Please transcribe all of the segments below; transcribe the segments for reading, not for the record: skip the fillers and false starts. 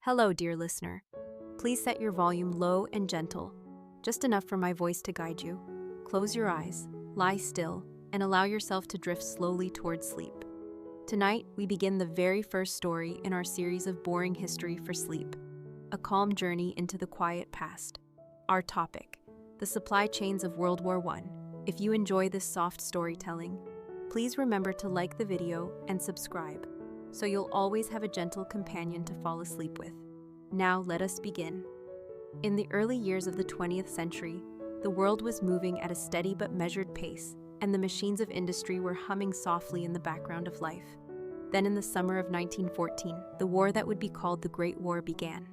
Hello, dear listener. Please set your volume low and gentle, just enough for my voice to guide you. Close your eyes, lie still, and allow yourself to drift slowly towards sleep. Tonight, we begin the very first story in our series of boring history for sleep, a calm journey into the quiet past. Our topic, the supply chains of World War I. If you enjoy this soft storytelling, please remember to like the video and subscribe, so you'll always have a gentle companion to fall asleep with. Now let us begin. In the early years of the 20th century, the world was moving at a steady but measured pace, and the machines of industry were humming softly in the background of life. Then in the summer of 1914, the war that would be called the Great War began.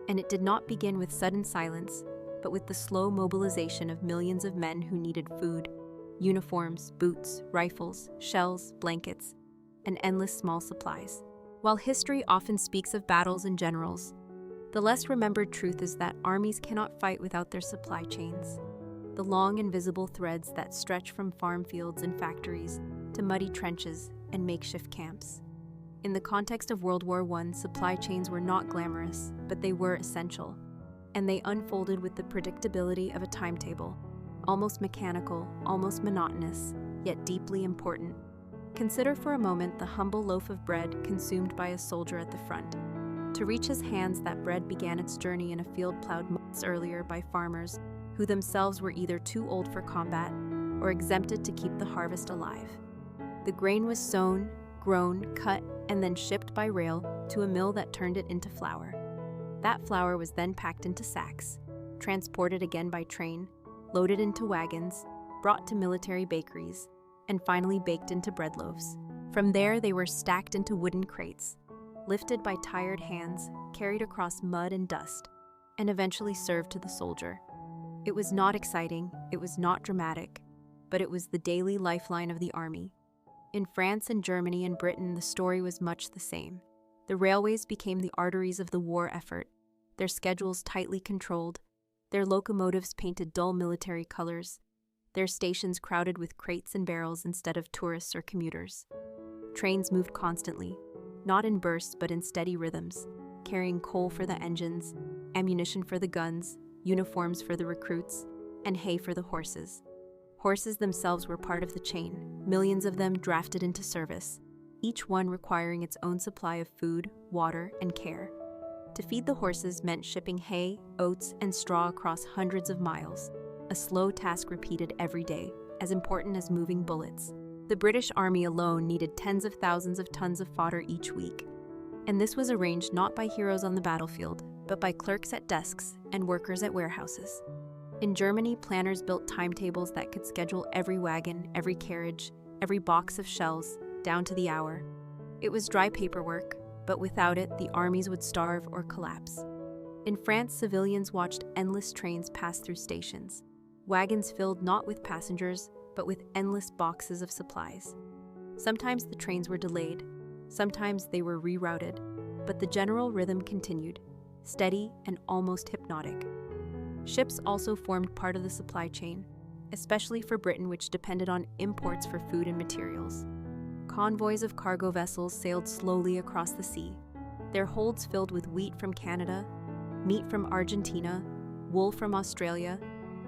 And it did not begin with sudden silence, but with the slow mobilization of millions of men who needed food, uniforms, boots, rifles, shells, blankets, and endless small supplies. While history often speaks of battles and generals, the less remembered truth is that armies cannot fight without their supply chains, the long invisible threads that stretch from farm fields and factories to muddy trenches and makeshift camps. In the context of World War I, supply chains were not glamorous, but they were essential, and they unfolded with the predictability of a timetable, almost mechanical, almost monotonous, yet deeply important. Consider for a moment the humble loaf of bread consumed by a soldier at the front. To reach his hands, that bread began its journey in a field plowed months earlier by farmers who themselves were either too old for combat or exempted to keep the harvest alive. The grain was sown, grown, cut, and then shipped by rail to a mill that turned it into flour. That flour was then packed into sacks, transported again by train, loaded into wagons, brought to military bakeries, and finally baked into bread loaves. From there, they were stacked into wooden crates, lifted by tired hands, carried across mud and dust, and eventually served to the soldier. It was not exciting, it was not dramatic, but it was the daily lifeline of the army. In France and Germany and Britain, the story was much the same. The railways became the arteries of the war effort, their schedules tightly controlled, their locomotives painted dull military colors, their stations crowded with crates and barrels instead of tourists or commuters. Trains moved constantly, not in bursts but in steady rhythms, carrying coal for the engines, ammunition for the guns, uniforms for the recruits, and hay for the horses. Horses themselves were part of the chain, millions of them drafted into service, each one requiring its own supply of food, water, and care. To feed the horses meant shipping hay, oats, and straw across hundreds of miles, a slow task repeated every day, as important as moving bullets. The British Army alone needed tens of thousands of tons of fodder each week, and this was arranged not by heroes on the battlefield, but by clerks at desks and workers at warehouses. In Germany, planners built timetables that could schedule every wagon, every carriage, every box of shells, down to the hour. It was dry paperwork, but without it, the armies would starve or collapse. In France, civilians watched endless trains pass through stations, wagons filled not with passengers, but with endless boxes of supplies. Sometimes the trains were delayed, sometimes they were rerouted, but the general rhythm continued, steady and almost hypnotic. Ships also formed part of the supply chain, especially for Britain, which depended on imports for food and materials. Convoys of cargo vessels sailed slowly across the sea, their holds filled with wheat from Canada, meat from Argentina, wool from Australia,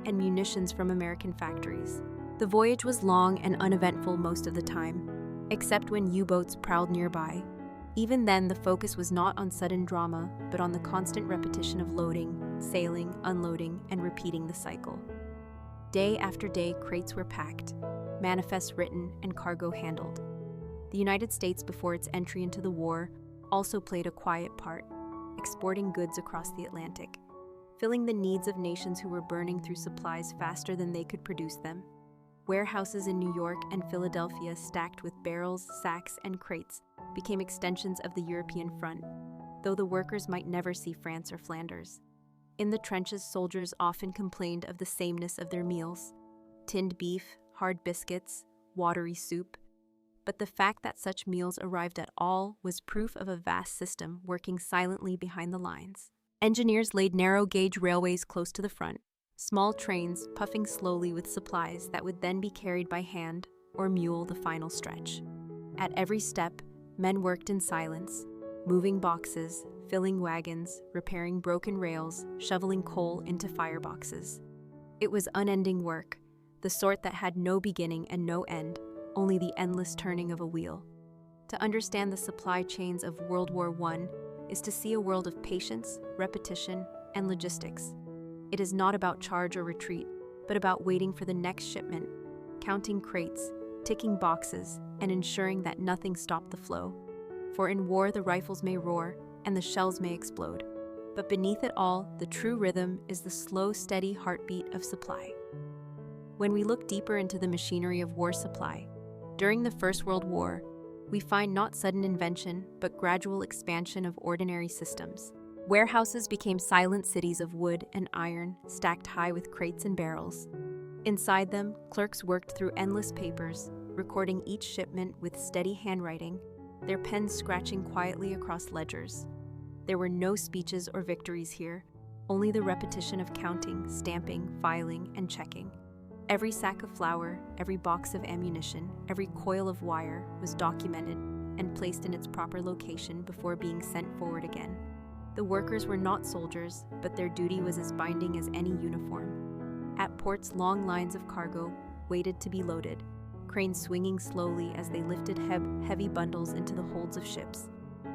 and munitions from American factories. The voyage was long and uneventful most of the time, except when U-boats prowled nearby. Even then, the focus was not on sudden drama, but on the constant repetition of loading, sailing, unloading, and repeating the cycle. Day after day, crates were packed, manifests written, and cargo handled. The United States, before its entry into the war, also played a quiet part, exporting goods across the Atlantic, filling the needs of nations who were burning through supplies faster than they could produce them. Warehouses in New York and Philadelphia, stacked with barrels, sacks, and crates, became extensions of the European front, though the workers might never see France or Flanders. In the trenches, soldiers often complained of the sameness of their meals: tinned beef, hard biscuits, watery soup. But the fact that such meals arrived at all was proof of a vast system working silently behind the lines. Engineers laid narrow-gauge railways close to the front, small trains puffing slowly with supplies that would then be carried by hand or mule the final stretch. At every step, men worked in silence, moving boxes, filling wagons, repairing broken rails, shoveling coal into fireboxes. It was unending work, the sort that had no beginning and no end, only the endless turning of a wheel. To understand the supply chains of World War I is to see a world of patience, repetition, and logistics. It is not about charge or retreat, but about waiting for the next shipment, counting crates, ticking boxes, and ensuring that nothing stopped the flow. For in war, the rifles may roar and the shells may explode, but beneath it all, the true rhythm is the slow, steady heartbeat of supply. When we look deeper into the machinery of war supply, during the First World War, we find not sudden invention, but gradual expansion of ordinary systems. Warehouses became silent cities of wood and iron, stacked high with crates and barrels. Inside them, clerks worked through endless papers, recording each shipment with steady handwriting, their pens scratching quietly across ledgers. There were no speeches or victories here, only the repetition of counting, stamping, filing, and checking. Every sack of flour, every box of ammunition, every coil of wire was documented and placed in its proper location before being sent forward again. The workers were not soldiers, but their duty was as binding as any uniform. At ports, long lines of cargo waited to be loaded, cranes swinging slowly as they lifted heavy bundles into the holds of ships.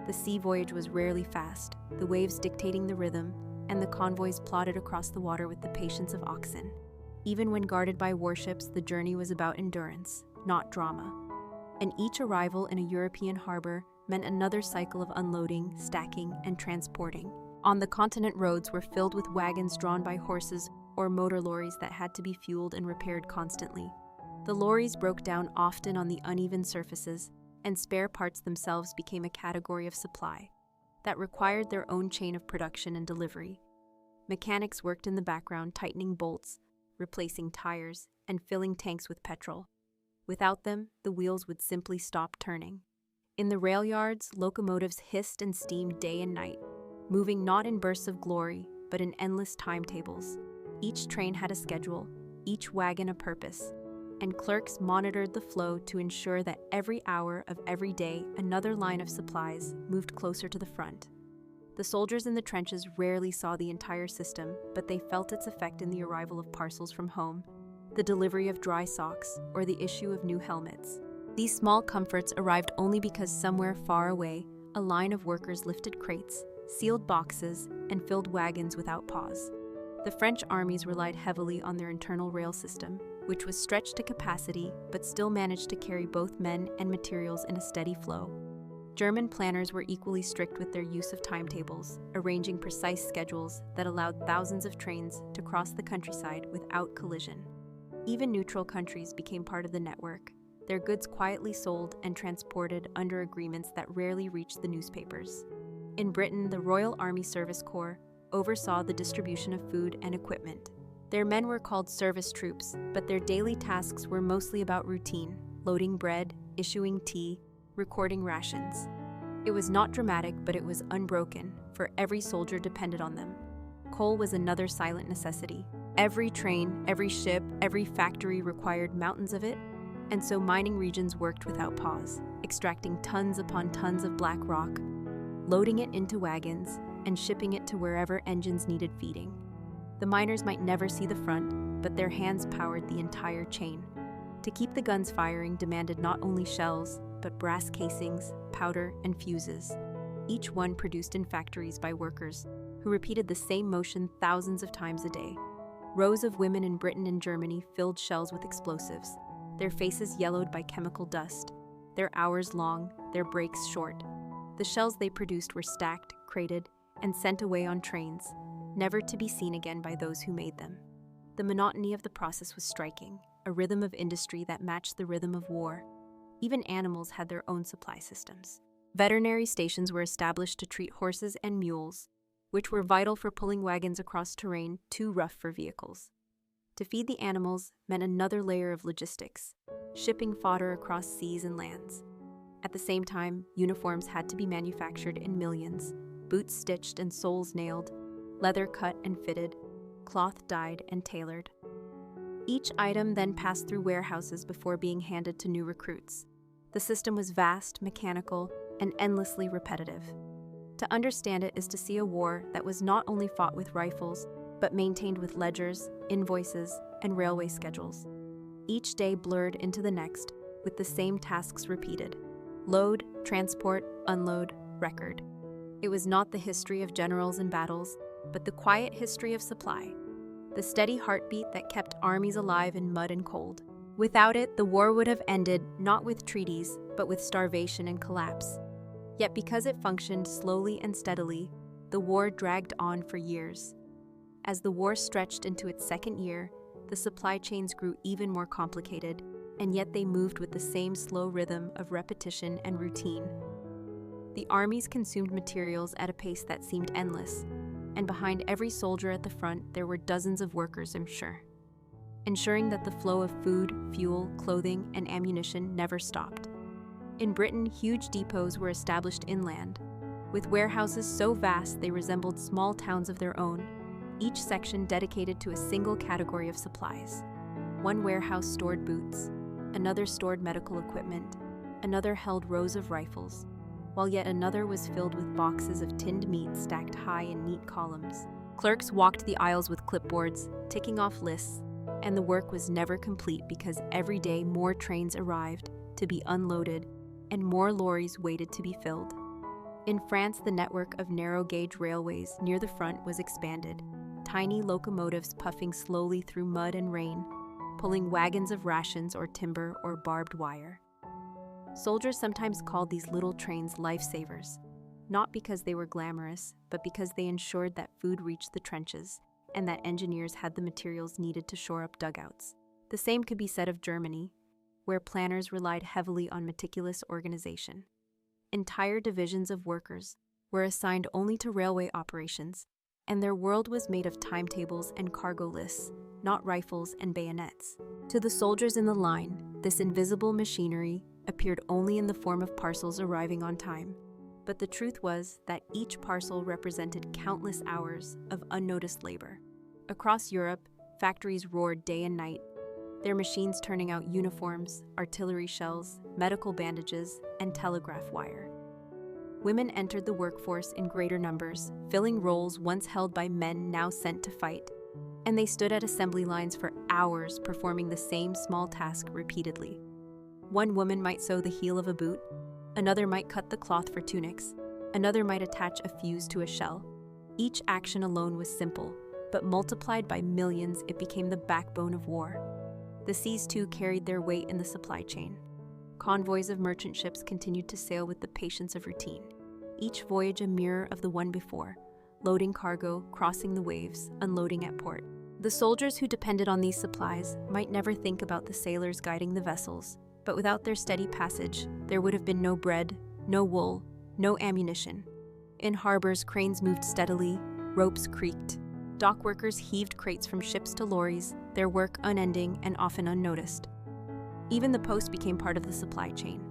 The sea voyage was rarely fast, the waves dictating the rhythm, and the convoys plodded across the water with the patience of oxen. Even when guarded by warships, the journey was about endurance, not drama. And each arrival in a European harbor meant another cycle of unloading, stacking, and transporting. On the continent, roads were filled with wagons drawn by horses or motor lorries that had to be fueled and repaired constantly. The lorries broke down often on the uneven surfaces, and spare parts themselves became a category of supply that required their own chain of production and delivery. Mechanics worked in the background, tightening bolts, replacing tires, and filling tanks with petrol. Without them, the wheels would simply stop turning. In the rail yards, locomotives hissed and steamed day and night, moving not in bursts of glory, but in endless timetables. Each train had a schedule, each wagon a purpose, and clerks monitored the flow to ensure that every hour of every day another line of supplies moved closer to the front. The soldiers in the trenches rarely saw the entire system, but they felt its effect in the arrival of parcels from home, the delivery of dry socks, or the issue of new helmets. These small comforts arrived only because somewhere far away, a line of workers lifted crates, sealed boxes, and filled wagons without pause. The French armies relied heavily on their internal rail system, which was stretched to capacity but still managed to carry both men and materials in a steady flow. German planners were equally strict with their use of timetables, arranging precise schedules that allowed thousands of trains to cross the countryside without collision. Even neutral countries became part of the network, their goods quietly sold and transported under agreements that rarely reached the newspapers. In Britain, the Royal Army Service Corps oversaw the distribution of food and equipment. Their men were called service troops, but their daily tasks were mostly about routine, loading bread, issuing tea, recording rations. It was not dramatic, but it was unbroken, for every soldier depended on them. Coal was another silent necessity. Every train, every ship, every factory required mountains of it, and so mining regions worked without pause, extracting tons upon tons of black rock, loading it into wagons, and shipping it to wherever engines needed feeding. The miners might never see the front, but their hands powered the entire chain. To keep the guns firing demanded not only shells, but brass casings, powder, and fuses, each one produced in factories by workers who repeated the same motion thousands of times a day. Rows of women in Britain and Germany filled shells with explosives, their faces yellowed by chemical dust, their hours long, their breaks short. The shells they produced were stacked, crated, and sent away on trains, never to be seen again by those who made them. The monotony of the process was striking, a rhythm of industry that matched the rhythm of war. Even animals had their own supply systems. Veterinary stations were established to treat horses and mules, which were vital for pulling wagons across terrain too rough for vehicles. To feed the animals meant another layer of logistics, shipping fodder across seas and lands. At the same time, uniforms had to be manufactured in millions, boots stitched and soles nailed, leather cut and fitted, cloth dyed and tailored. Each item then passed through warehouses before being handed to new recruits. The system was vast, mechanical, and endlessly repetitive. To understand it is to see a war that was not only fought with rifles, but maintained with ledgers, invoices, and railway schedules. Each day blurred into the next, with the same tasks repeated: load, transport, unload, record. It was not the history of generals and battles, but the quiet history of supply, the steady heartbeat that kept armies alive in mud and cold. Without it, the war would have ended not with treaties, but with starvation and collapse. Yet because it functioned slowly and steadily, the war dragged on for years. As the war stretched into its second year, the supply chains grew even more complicated, and yet they moved with the same slow rhythm of repetition and routine. The armies consumed materials at a pace that seemed endless, and behind every soldier at the front there were dozens of workers, ensuring that the flow of food, fuel, clothing, and ammunition never stopped. In Britain, huge depots were established inland, with warehouses so vast they resembled small towns of their own, each section dedicated to a single category of supplies. One warehouse stored boots, another stored medical equipment, another held rows of rifles, while yet another was filled with boxes of tinned meat stacked high in neat columns. Clerks walked the aisles with clipboards, ticking off lists, and the work was never complete because every day more trains arrived to be unloaded and more lorries waited to be filled. In France, the network of narrow-gauge railways near the front was expanded, tiny locomotives puffing slowly through mud and rain, pulling wagons of rations or timber or barbed wire. Soldiers sometimes called these little trains lifesavers, not because they were glamorous, but because they ensured that food reached the trenches and that engineers had the materials needed to shore up dugouts. The same could be said of Germany, where planners relied heavily on meticulous organization. Entire divisions of workers were assigned only to railway operations, and their world was made of timetables and cargo lists, not rifles and bayonets. To the soldiers in the line, this invisible machinery appeared only in the form of parcels arriving on time. But the truth was that each parcel represented countless hours of unnoticed labor. Across Europe, factories roared day and night, their machines turning out uniforms, artillery shells, medical bandages, and telegraph wire. Women entered the workforce in greater numbers, filling roles once held by men now sent to fight, and they stood at assembly lines for hours performing the same small task repeatedly. One woman might sew the heel of a boot, another might cut the cloth for tunics, another might attach a fuse to a shell. Each action alone was simple, but multiplied by millions, it became the backbone of war. The seas too carried their weight in the supply chain. Convoys of merchant ships continued to sail with the patience of routine, each voyage a mirror of the one before, loading cargo, crossing the waves, unloading at port. The soldiers who depended on these supplies might never think about the sailors guiding the vessels, but without their steady passage, there would have been no bread, no wool, no ammunition. In harbors, cranes moved steadily, ropes creaked. Dock workers heaved crates from ships to lorries, their work unending and often unnoticed. Even the post became part of the supply chain.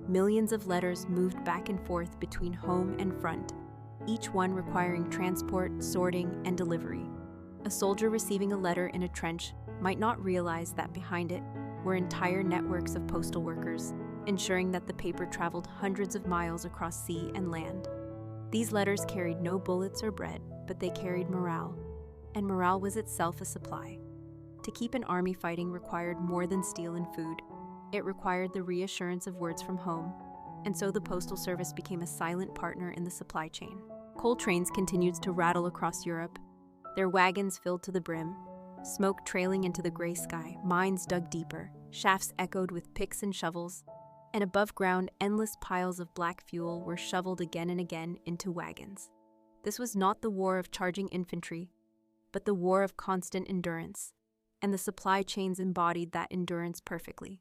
Millions of letters moved back and forth between home and front, each one requiring transport, sorting, and delivery. A soldier receiving a letter in a trench might not realize that behind it were entire networks of postal workers, ensuring that the paper traveled hundreds of miles across sea and land. These letters carried no bullets or bread, but they carried morale, and morale was itself a supply. To keep an army fighting required more than steel and food. It required the reassurance of words from home, and so the postal service became a silent partner in the supply chain. Coal trains continued to rattle across Europe, their wagons filled to the brim, smoke trailing into the gray sky, mines dug deeper, shafts echoed with picks and shovels, and above ground, endless piles of black fuel were shoveled again and again into wagons. This was not the war of charging infantry, but the war of constant endurance, and the supply chains embodied that endurance perfectly.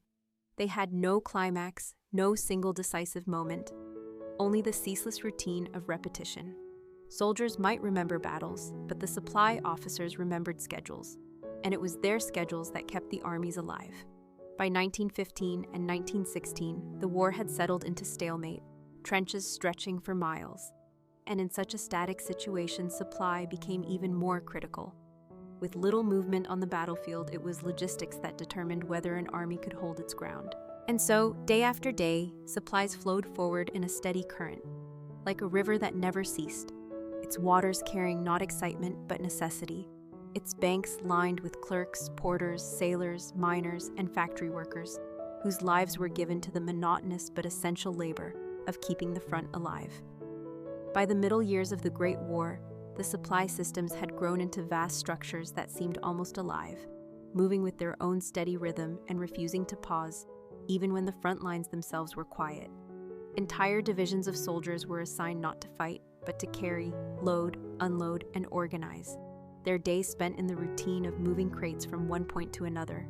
They had no climax, no single decisive moment, only the ceaseless routine of repetition. Soldiers might remember battles, but the supply officers remembered schedules, and it was their schedules that kept the armies alive. By 1915 and 1916, the war had settled into stalemate, trenches stretching for miles, and in such a static situation, supply became even more critical. With little movement on the battlefield, it was logistics that determined whether an army could hold its ground. And so, day after day, supplies flowed forward in a steady current. like a river that never ceased, its waters carrying not excitement but necessity, its banks lined with clerks, porters, sailors, miners, and factory workers, whose lives were given to the monotonous but essential labor of keeping the front alive. By the middle years of the Great War, the supply systems had grown into vast structures that seemed almost alive, moving with their own steady rhythm and refusing to pause, even when the front lines themselves were quiet. Entire divisions of soldiers were assigned not to fight, but to carry, load, unload, and organize, their days spent in the routine of moving crates from one point to another.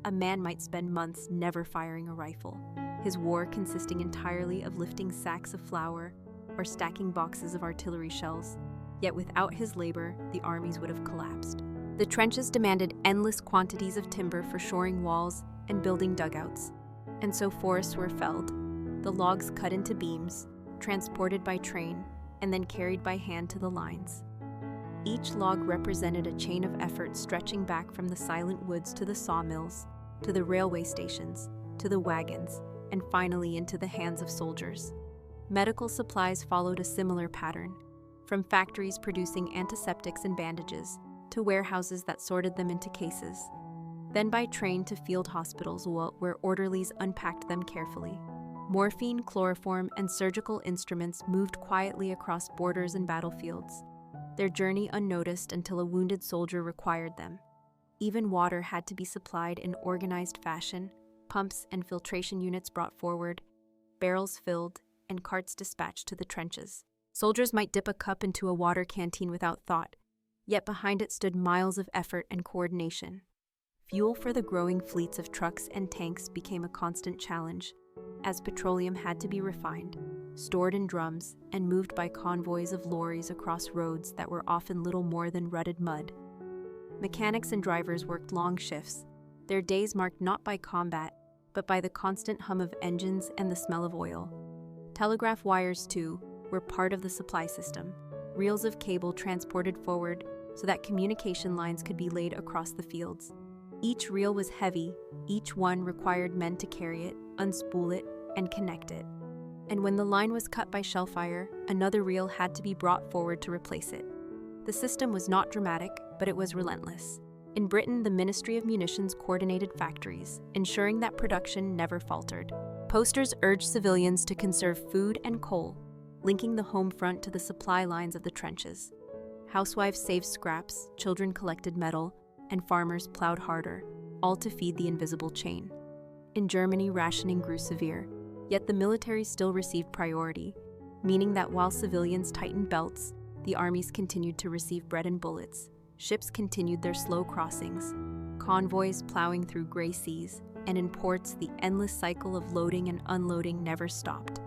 A man might spend months never firing a rifle, his war consisting entirely of lifting sacks of flour or stacking boxes of artillery shells. Yet without his labor, the armies would have collapsed. The trenches demanded endless quantities of timber for shoring walls and building dugouts, and so forests were felled, the logs cut into beams, transported by train, and then carried by hand to the lines. Each log represented a chain of effort stretching back from the silent woods to the sawmills, to the railway stations, to the wagons, and finally into the hands of soldiers. Medical supplies followed a similar pattern, from factories producing antiseptics and bandages, to warehouses that sorted them into cases, then by train to field hospitals where orderlies unpacked them carefully. Morphine, chloroform, and surgical instruments moved quietly across borders and battlefields, their journey unnoticed until a wounded soldier required them. Even water had to be supplied in organized fashion, pumps and filtration units brought forward, barrels filled, and carts dispatched to the trenches. Soldiers might dip a cup into a water canteen without thought, yet behind it stood miles of effort and coordination. Fuel for the growing fleets of trucks and tanks became a constant challenge, as petroleum had to be refined, stored in drums, and moved by convoys of lorries across roads that were often little more than rutted mud. Mechanics and drivers worked long shifts, their days marked not by combat, but by the constant hum of engines and the smell of oil. Telegraph wires, too, were part of the supply system, reels of cable transported forward so that communication lines could be laid across the fields. Each reel was heavy, each one required men to carry it, unspool it, and connect it. And when the line was cut by shell fire, another reel had to be brought forward to replace it. The system was not dramatic, but it was relentless. In Britain, the Ministry of Munitions coordinated factories, ensuring that production never faltered. Posters urged civilians to conserve food and coal, linking the home front to the supply lines of the trenches. Housewives saved scraps, children collected metal, and farmers plowed harder, all to feed the invisible chain. In Germany, rationing grew severe, yet the military still received priority, meaning that while civilians tightened belts, the armies continued to receive bread and bullets. Ships continued their slow crossings, convoys plowing through gray seas, and in ports, the endless cycle of loading and unloading never stopped.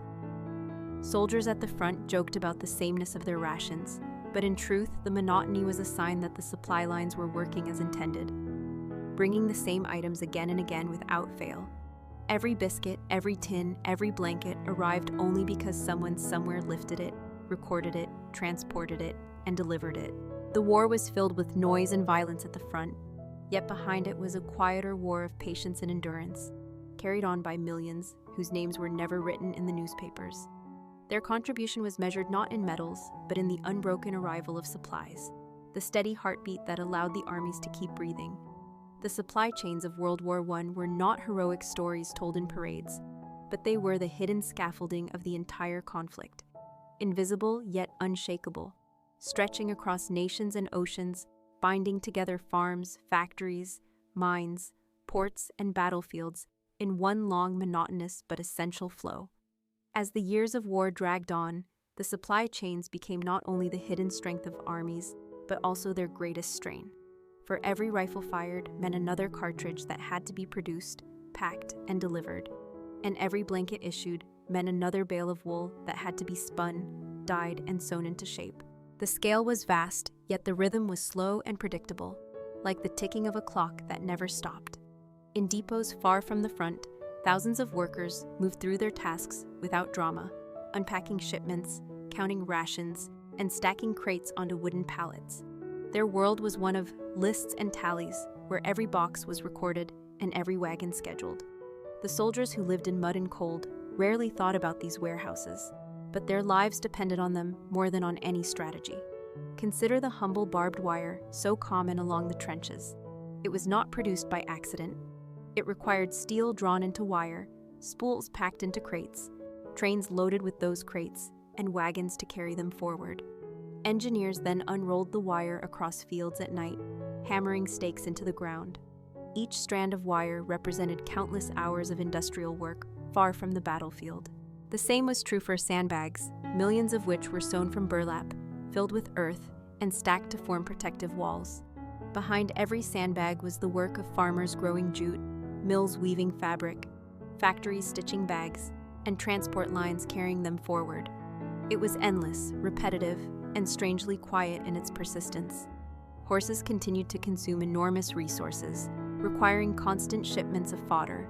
Soldiers at the front joked about the sameness of their rations, but in truth, the monotony was a sign that the supply lines were working as intended, bringing the same items again and again without fail. Every biscuit, every tin, every blanket arrived only because someone somewhere lifted it, recorded it, transported it, and delivered it. The war was filled with noise and violence at the front, yet behind it was a quieter war of patience and endurance, carried on by millions whose names were never written in the newspapers. Their contribution was measured not in medals, but in the unbroken arrival of supplies, the steady heartbeat that allowed the armies to keep breathing. The supply chains of World War I were not heroic stories told in parades, but they were the hidden scaffolding of the entire conflict, invisible yet unshakable, stretching across nations and oceans, binding together farms, factories, mines, ports, and battlefields in one long, monotonous but essential flow. As the years of war dragged on, the supply chains became not only the hidden strength of armies, but also their greatest strain. For every rifle fired meant another cartridge that had to be produced, packed, and delivered. And every blanket issued meant another bale of wool that had to be spun, dyed, and sewn into shape. The scale was vast, yet the rhythm was slow and predictable, like the ticking of a clock that never stopped. In depots far from the front, thousands of workers moved through their tasks without drama, unpacking shipments, counting rations, and stacking crates onto wooden pallets. Their world was one of lists and tallies, where every box was recorded and every wagon scheduled. The soldiers who lived in mud and cold rarely thought about these warehouses, but their lives depended on them more than on any strategy. Consider the humble barbed wire so common along the trenches. It was not produced by accident. It required steel drawn into wire, spools packed into crates, trains loaded with those crates, and wagons to carry them forward. Engineers then unrolled the wire across fields at night, hammering stakes into the ground. Each strand of wire represented countless hours of industrial work far from the battlefield. The same was true for sandbags, millions of which were sewn from burlap, filled with earth, and stacked to form protective walls. Behind every sandbag was the work of farmers growing jute, mills weaving fabric, factories stitching bags, and transport lines carrying them forward. It was endless, repetitive, and strangely quiet in its persistence. Horses continued to consume enormous resources, requiring constant shipments of fodder.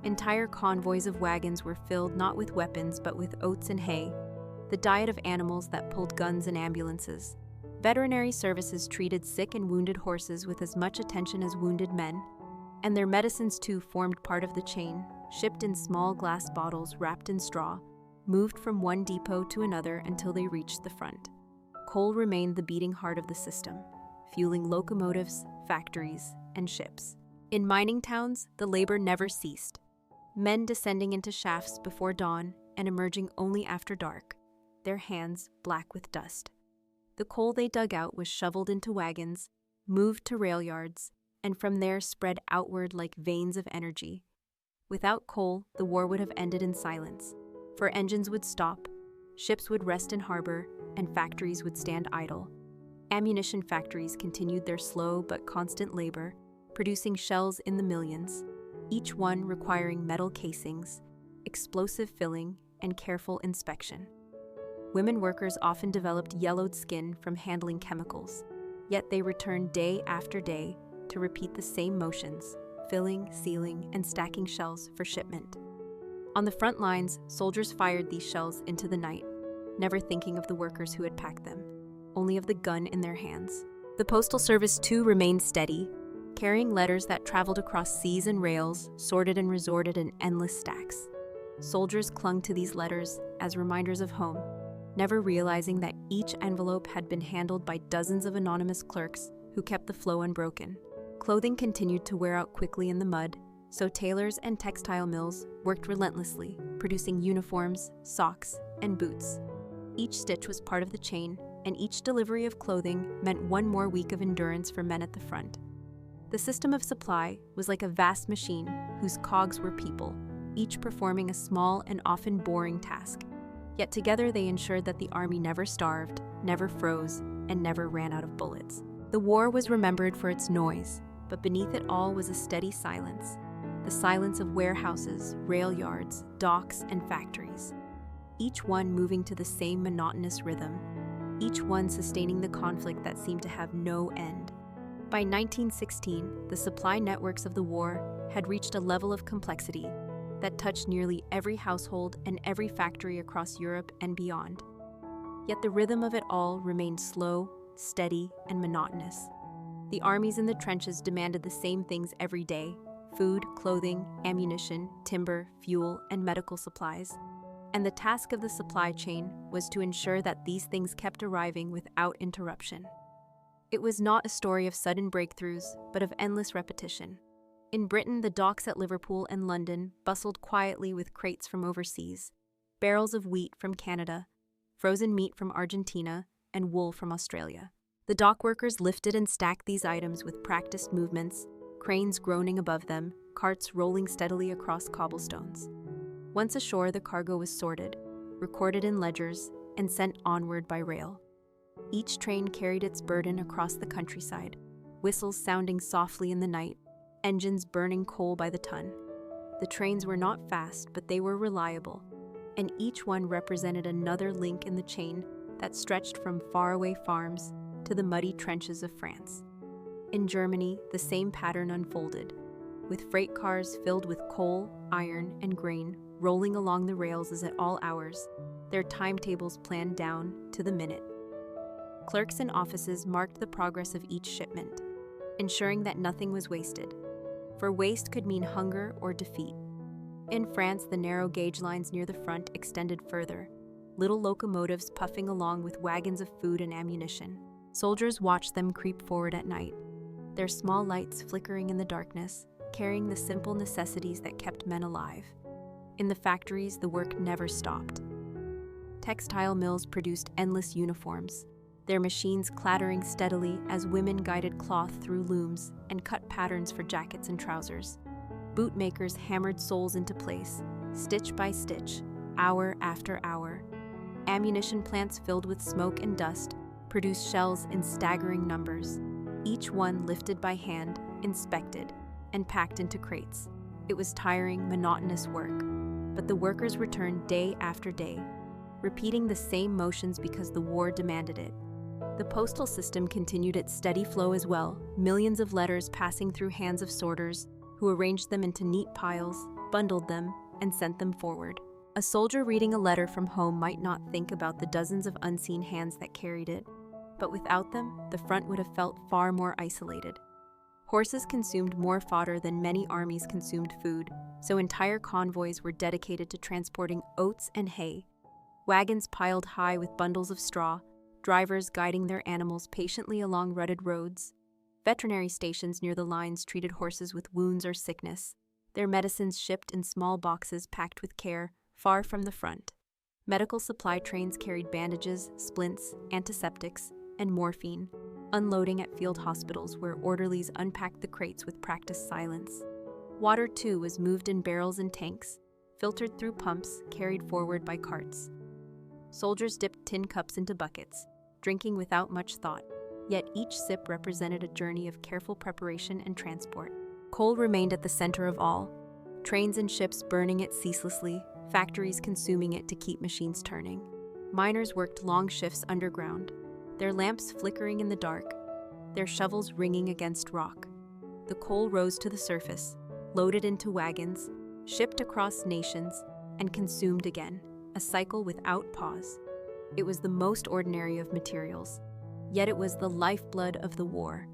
Entire convoys of wagons were filled not with weapons but with oats and hay, the diet of animals that pulled guns and ambulances. Veterinary services treated sick and wounded horses with as much attention as wounded men, and their medicines too formed part of the chain, shipped in small glass bottles wrapped in straw, moved from one depot to another until they reached the front. Coal remained the beating heart of the system, fueling locomotives, factories, and ships. In mining towns, the labor never ceased, men descending into shafts before dawn and emerging only after dark, their hands black with dust. The coal they dug out was shoveled into wagons, moved to rail yards, and from there spread outward like veins of energy. Without coal, the war would have ended in silence, for engines would stop, ships would rest in harbor, and factories would stand idle. Ammunition factories continued their slow but constant labor, producing shells in the millions, each one requiring metal casings, explosive filling, and careful inspection. Women workers often developed yellowed skin from handling chemicals, yet they returned day after day to repeat the same motions, filling, sealing, and stacking shells for shipment. On the front lines, soldiers fired these shells into the night, never thinking of the workers who had packed them, only of the gun in their hands. The postal service too remained steady, carrying letters that traveled across seas and rails, sorted and resorted in endless stacks. Soldiers clung to these letters as reminders of home, never realizing that each envelope had been handled by dozens of anonymous clerks who kept the flow unbroken. Clothing continued to wear out quickly in the mud, so tailors and textile mills worked relentlessly, producing uniforms, socks, and boots. Each stitch was part of the chain, and each delivery of clothing meant one more week of endurance for men at the front. The system of supply was like a vast machine whose cogs were people, each performing a small and often boring task. Yet together they ensured that the army never starved, never froze, and never ran out of bullets. The war was remembered for its noise, but beneath it all was a steady silence, the silence of warehouses, rail yards, docks, and factories, each one moving to the same monotonous rhythm, each one sustaining the conflict that seemed to have no end. By 1916, the supply networks of the war had reached a level of complexity that touched nearly every household and every factory across Europe and beyond. Yet the rhythm of it all remained slow, steady, and monotonous. The armies in the trenches demanded the same things every day: food, clothing, ammunition, timber, fuel, and medical supplies. And the task of the supply chain was to ensure that these things kept arriving without interruption. It was not a story of sudden breakthroughs, but of endless repetition. In Britain, the docks at Liverpool and London bustled quietly with crates from overseas, barrels of wheat from Canada, frozen meat from Argentina, and wool from Australia. The dock workers lifted and stacked these items with practiced movements, cranes groaning above them, carts rolling steadily across cobblestones. Once ashore, the cargo was sorted, recorded in ledgers, and sent onward by rail. Each train carried its burden across the countryside, whistles sounding softly in the night, engines burning coal by the ton. The trains were not fast, but they were reliable, and each one represented another link in the chain that stretched from faraway farms to the muddy trenches of France. In Germany, the same pattern unfolded, with freight cars filled with coal, iron, and grain rolling along the rails as at all hours, their timetables planned down to the minute. Clerks in offices marked the progress of each shipment, ensuring that nothing was wasted, for waste could mean hunger or defeat. In France, the narrow gauge lines near the front extended further, little locomotives puffing along with wagons of food and ammunition. Soldiers watched them creep forward at night, their small lights flickering in the darkness, carrying the simple necessities that kept men alive. In the factories, the work never stopped. Textile mills produced endless uniforms, their machines clattering steadily as women guided cloth through looms and cut patterns for jackets and trousers. Bootmakers hammered soles into place, stitch by stitch, hour after hour. Ammunition plants filled with smoke and dust produced shells in staggering numbers, each one lifted by hand, inspected, and packed into crates. It was tiring, monotonous work, but the workers returned day after day, repeating the same motions because the war demanded it. The postal system continued its steady flow as well, millions of letters passing through hands of sorters who arranged them into neat piles, bundled them, and sent them forward. A soldier reading a letter from home might not think about the dozens of unseen hands that carried it, but without them, the front would have felt far more isolated. Horses consumed more fodder than many armies consumed food, so entire convoys were dedicated to transporting oats and hay. Wagons piled high with bundles of straw, drivers guiding their animals patiently along rutted roads. Veterinary stations near the lines treated horses with wounds or sickness, their medicines shipped in small boxes packed with care, far from the front. Medical supply trains carried bandages, splints, antiseptics, and morphine, unloading at field hospitals where orderlies unpacked the crates with practiced silence. Water, too, was moved in barrels and tanks, filtered through pumps, carried forward by carts. Soldiers dipped tin cups into buckets, drinking without much thought, yet each sip represented a journey of careful preparation and transport. Coal remained at the center of all, trains and ships burning it ceaselessly, factories consuming it to keep machines turning. Miners worked long shifts underground, their lamps flickering in the dark, their shovels ringing against rock. The coal rose to the surface, loaded into wagons, shipped across nations, and consumed again, a cycle without pause. It was the most ordinary of materials, yet it was the lifeblood of the war.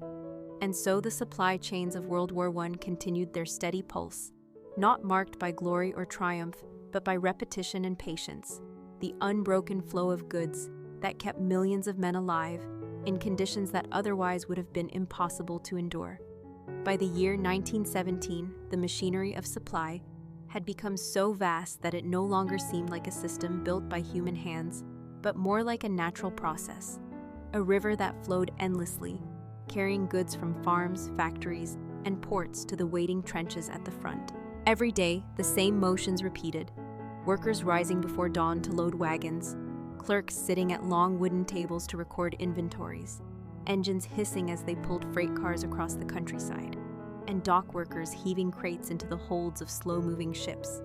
And so the supply chains of World War I continued their steady pulse, not marked by glory or triumph, but by repetition and patience, the unbroken flow of goods that kept millions of men alive in conditions that otherwise would have been impossible to endure. By the year 1917, the machinery of supply had become so vast that it no longer seemed like a system built by human hands, but more like a natural process, a river that flowed endlessly, carrying goods from farms, factories, and ports to the waiting trenches at the front. Every day, the same motions repeated, workers rising before dawn to load wagons, clerks sitting at long wooden tables to record inventories, engines hissing as they pulled freight cars across the countryside, and dock workers heaving crates into the holds of slow-moving ships.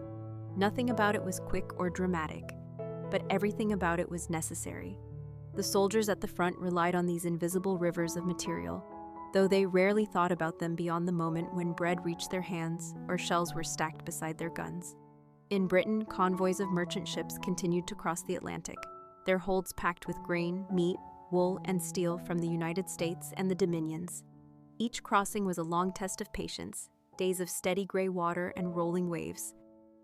Nothing about it was quick or dramatic, but everything about it was necessary. The soldiers at the front relied on these invisible rivers of material, though they rarely thought about them beyond the moment when bread reached their hands or shells were stacked beside their guns. In Britain, convoys of merchant ships continued to cross the Atlantic, their holds packed with grain, meat, wool, and steel from the United States and the Dominions. Each crossing was a long test of patience, days of steady gray water and rolling waves,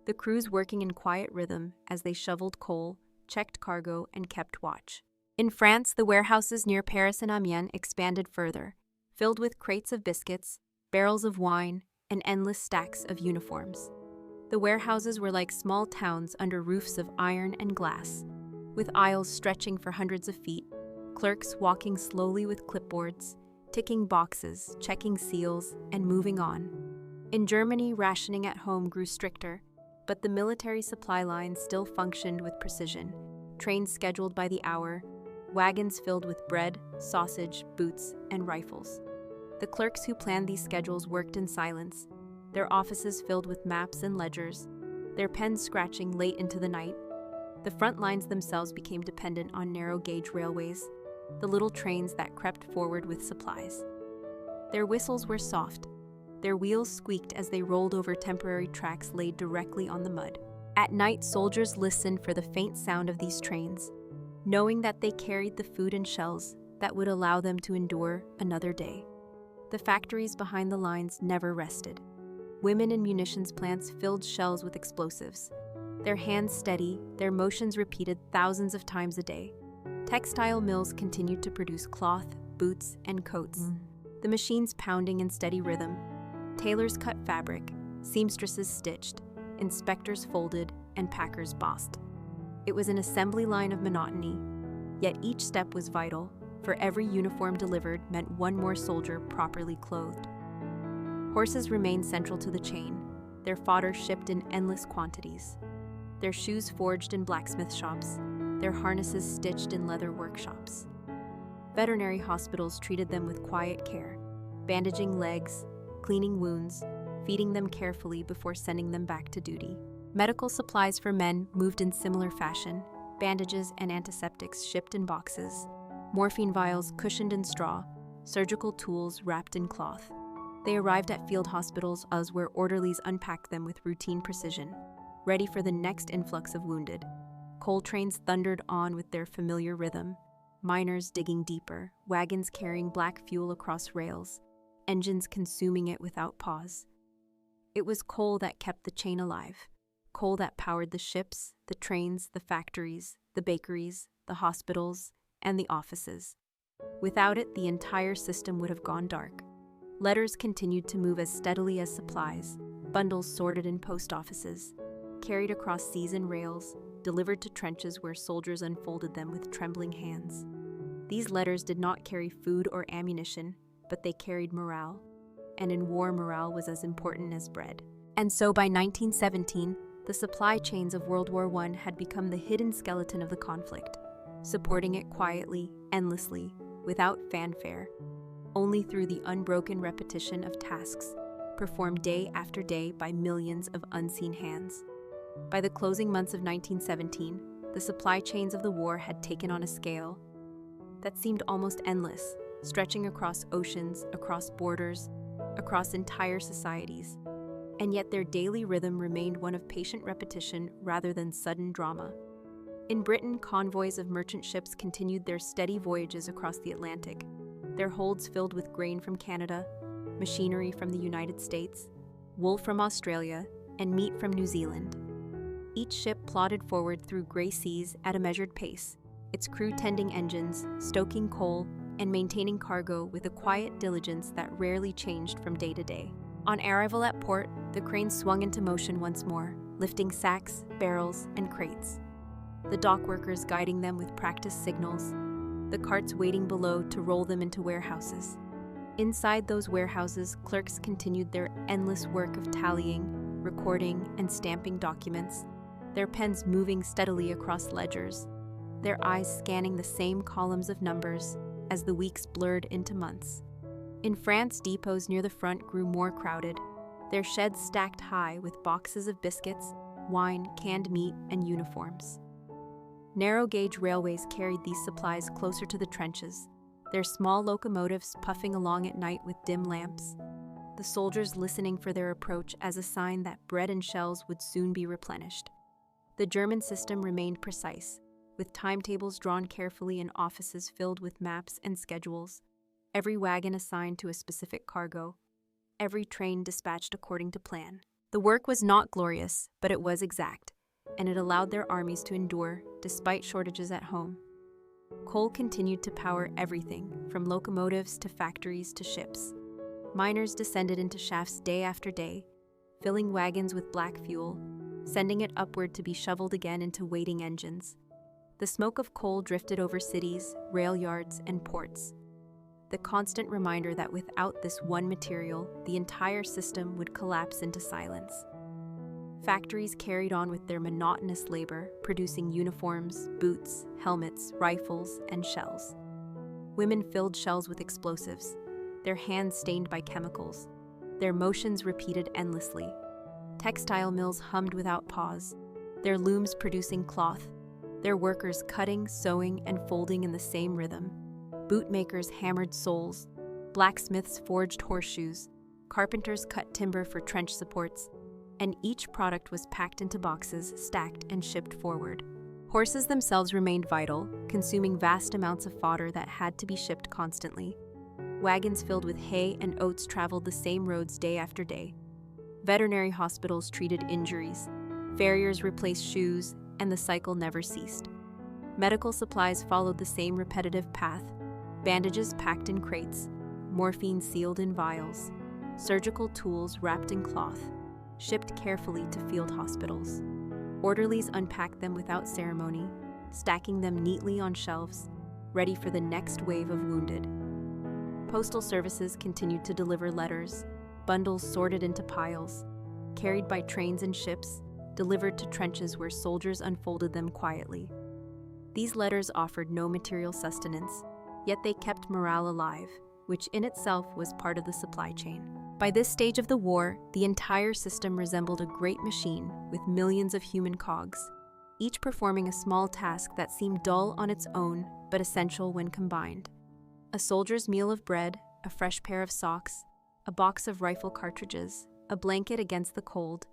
the crews working in quiet rhythm as they shoveled coal, checked cargo, and kept watch. In France, the warehouses near Paris and Amiens expanded further, filled with crates of biscuits, barrels of wine, and endless stacks of uniforms. The warehouses were like small towns under roofs of iron and glass, with aisles stretching for hundreds of feet, clerks walking slowly with clipboards, ticking boxes, checking seals, and moving on. In Germany, rationing at home grew stricter, but the military supply lines still functioned with precision, trains scheduled by the hour, wagons filled with bread, sausage, boots, and rifles. The clerks who planned these schedules worked in silence, their offices filled with maps and ledgers, their pens scratching late into the night. The front lines themselves became dependent on narrow-gauge railways, the little trains that crept forward with supplies. Their whistles were soft, their wheels squeaked as they rolled over temporary tracks laid directly on the mud. At night, soldiers listened for the faint sound of these trains, knowing that they carried the food and shells that would allow them to endure another day. The factories behind the lines never rested. Women in munitions plants filled shells with explosives, their hands steady, their motions repeated thousands of times a day. Textile mills continued to produce cloth, boots, and coats, the machines pounding in steady rhythm. Tailors cut fabric, seamstresses stitched, inspectors folded, and packers bossed. It was an assembly line of monotony, yet each step was vital, for every uniform delivered meant one more soldier properly clothed. Horses remained central to the chain, their fodder shipped in endless quantities, their shoes forged in blacksmith shops, their harnesses stitched in leather workshops. Veterinary hospitals treated them with quiet care, bandaging legs, cleaning wounds, feeding them carefully before sending them back to duty. Medical supplies for men moved in similar fashion, bandages and antiseptics shipped in boxes, morphine vials cushioned in straw, surgical tools wrapped in cloth. They arrived at field hospitals as where orderlies unpacked them with routine precision, ready for the next influx of wounded. Coal trains thundered on with their familiar rhythm, miners digging deeper, wagons carrying black fuel across rails, engines consuming it without pause. It was coal that kept the chain alive, coal that powered the ships, the trains, the factories, the bakeries, the hospitals, and the offices. Without it, the entire system would have gone dark. Letters continued to move as steadily as supplies, bundles sorted in post offices, carried across seas and rails, delivered to trenches where soldiers unfolded them with trembling hands. These letters did not carry food or ammunition, but they carried morale, and in war morale was as important as bread. And so by 1917, the supply chains of World War I had become the hidden skeleton of the conflict, supporting it quietly, endlessly, without fanfare, only through the unbroken repetition of tasks performed day after day by millions of unseen hands. By the closing months of 1917, the supply chains of the war had taken on a scale that seemed almost endless, stretching across oceans, across borders, across entire societies. And yet their daily rhythm remained one of patient repetition rather than sudden drama. In Britain, convoys of merchant ships continued their steady voyages across the Atlantic, their holds filled with grain from Canada, machinery from the United States, wool from Australia, and meat from New Zealand. Each ship plodded forward through gray seas at a measured pace, its crew tending engines, stoking coal, and maintaining cargo with a quiet diligence that rarely changed from day to day. On arrival at port, the cranes swung into motion once more, lifting sacks, barrels, and crates. The dock workers guiding them with practiced signals, the carts waiting below to roll them into warehouses. Inside those warehouses, clerks continued their endless work of tallying, recording, and stamping documents, their pens moving steadily across ledgers, their eyes scanning the same columns of numbers as the weeks blurred into months. In France, depots near the front grew more crowded, their sheds stacked high with boxes of biscuits, wine, canned meat, and uniforms. Narrow-gauge railways carried these supplies closer to the trenches, their small locomotives puffing along at night with dim lamps, the soldiers listening for their approach as a sign that bread and shells would soon be replenished. The German system remained precise, with timetables drawn carefully and offices filled with maps and schedules, every wagon assigned to a specific cargo, every train dispatched according to plan. The work was not glorious, but it was exact, and it allowed their armies to endure despite shortages at home. Coal continued to power everything, from locomotives to factories to ships. Miners descended into shafts day after day, filling wagons with black fuel, sending it upward to be shoveled again into waiting engines. The smoke of coal drifted over cities, rail yards, and ports, the constant reminder that without this one material, the entire system would collapse into silence. Factories carried on with their monotonous labor, producing uniforms, boots, helmets, rifles, and shells. Women filled shells with explosives, their hands stained by chemicals, their motions repeated endlessly. Textile mills hummed without pause, their looms producing cloth, their workers cutting, sewing, and folding in the same rhythm. Bootmakers hammered soles, blacksmiths forged horseshoes, carpenters cut timber for trench supports, and each product was packed into boxes, stacked, and shipped forward. Horses themselves remained vital, consuming vast amounts of fodder that had to be shipped constantly. Wagons filled with hay and oats traveled the same roads day after day. Veterinary hospitals treated injuries. Farriers replaced shoes, and the cycle never ceased. Medical supplies followed the same repetitive path: bandages packed in crates, morphine sealed in vials, surgical tools wrapped in cloth, shipped carefully to field hospitals. Orderlies unpacked them without ceremony, stacking them neatly on shelves, ready for the next wave of wounded. Postal services continued to deliver letters, bundles sorted into piles, carried by trains and ships, delivered to trenches where soldiers unfolded them quietly. These letters offered no material sustenance, yet they kept morale alive, which in itself was part of the supply chain. By this stage of the war, the entire system resembled a great machine with millions of human cogs, each performing a small task that seemed dull on its own but essential when combined. A soldier's meal of bread, a fresh pair of socks, a box of rifle cartridges, a blanket against the cold.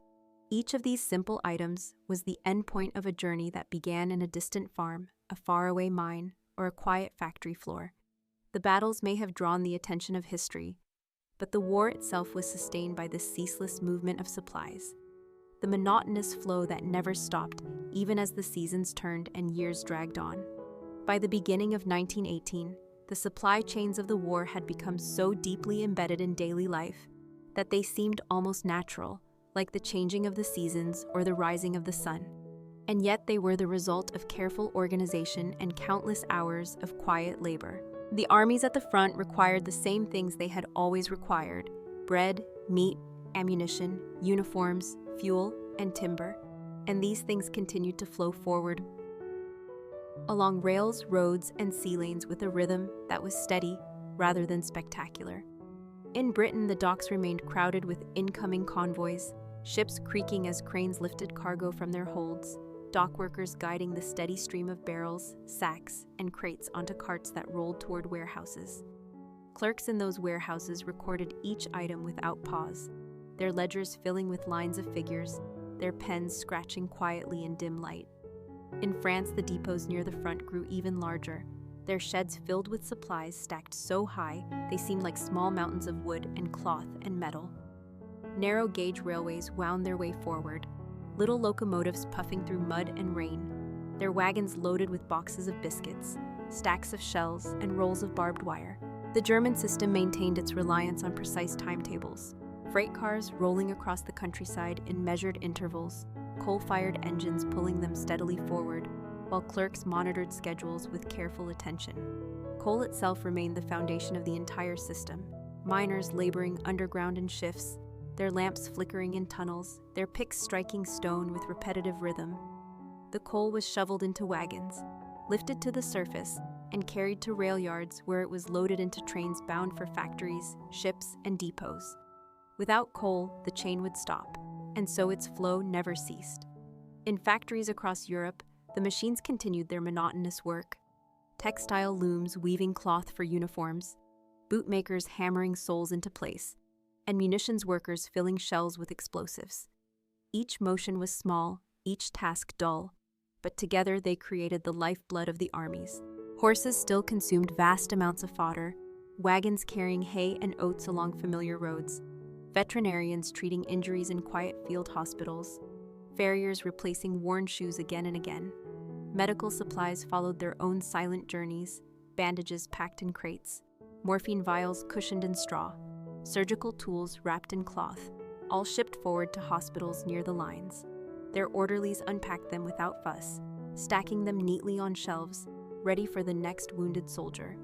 Each of these simple items was the endpoint of a journey that began in a distant farm, a faraway mine, or a quiet factory floor. The battles may have drawn the attention of history, but the war itself was sustained by this ceaseless movement of supplies, the monotonous flow that never stopped, even as the seasons turned and years dragged on. By the beginning of 1918, the supply chains of the war had become so deeply embedded in daily life that they seemed almost natural, like the changing of the seasons or the rising of the sun. And yet they were the result of careful organization and countless hours of quiet labor. The armies at the front required the same things they had always required: bread, meat, ammunition, uniforms, fuel, and timber. And these things continued to flow forward along rails, roads, and sea lanes with a rhythm that was steady rather than spectacular. In Britain, the docks remained crowded with incoming convoys, ships creaking as cranes lifted cargo from their holds, dock workers guiding the steady stream of barrels, sacks, and crates onto carts that rolled toward warehouses. Clerks in those warehouses recorded each item without pause, their ledgers filling with lines of figures, their pens scratching quietly in dim light. In France, the depots near the front grew even larger, their sheds filled with supplies stacked so high they seemed like small mountains of wood and cloth and metal. Narrow gauge railways wound their way forward, little locomotives puffing through mud and rain, their wagons loaded with boxes of biscuits, stacks of shells, and rolls of barbed wire. The German system maintained its reliance on precise timetables, freight cars rolling across the countryside in measured intervals, coal-fired engines pulling them steadily forward, while clerks monitored schedules with careful attention. Coal itself remained the foundation of the entire system, miners laboring underground in shifts, their lamps flickering in tunnels, their picks striking stone with repetitive rhythm. The coal was shoveled into wagons, lifted to the surface, and carried to rail yards where it was loaded into trains bound for factories, ships, and depots. Without coal, the chain would stop, and so its flow never ceased. In factories across Europe, the machines continued their monotonous work. Textile looms weaving cloth for uniforms, bootmakers hammering soles into place, and munitions workers filling shells with explosives. Each motion was small, each task dull, but together they created the lifeblood of the armies. Horses still consumed vast amounts of fodder, wagons carrying hay and oats along familiar roads, veterinarians treating injuries in quiet field hospitals, farriers replacing worn shoes again and again. Medical supplies followed their own silent journeys, bandages packed in crates, morphine vials cushioned in straw, surgical tools wrapped in cloth, all shipped forward to hospitals near the lines. Their orderlies unpacked them without fuss, stacking them neatly on shelves, ready for the next wounded soldier.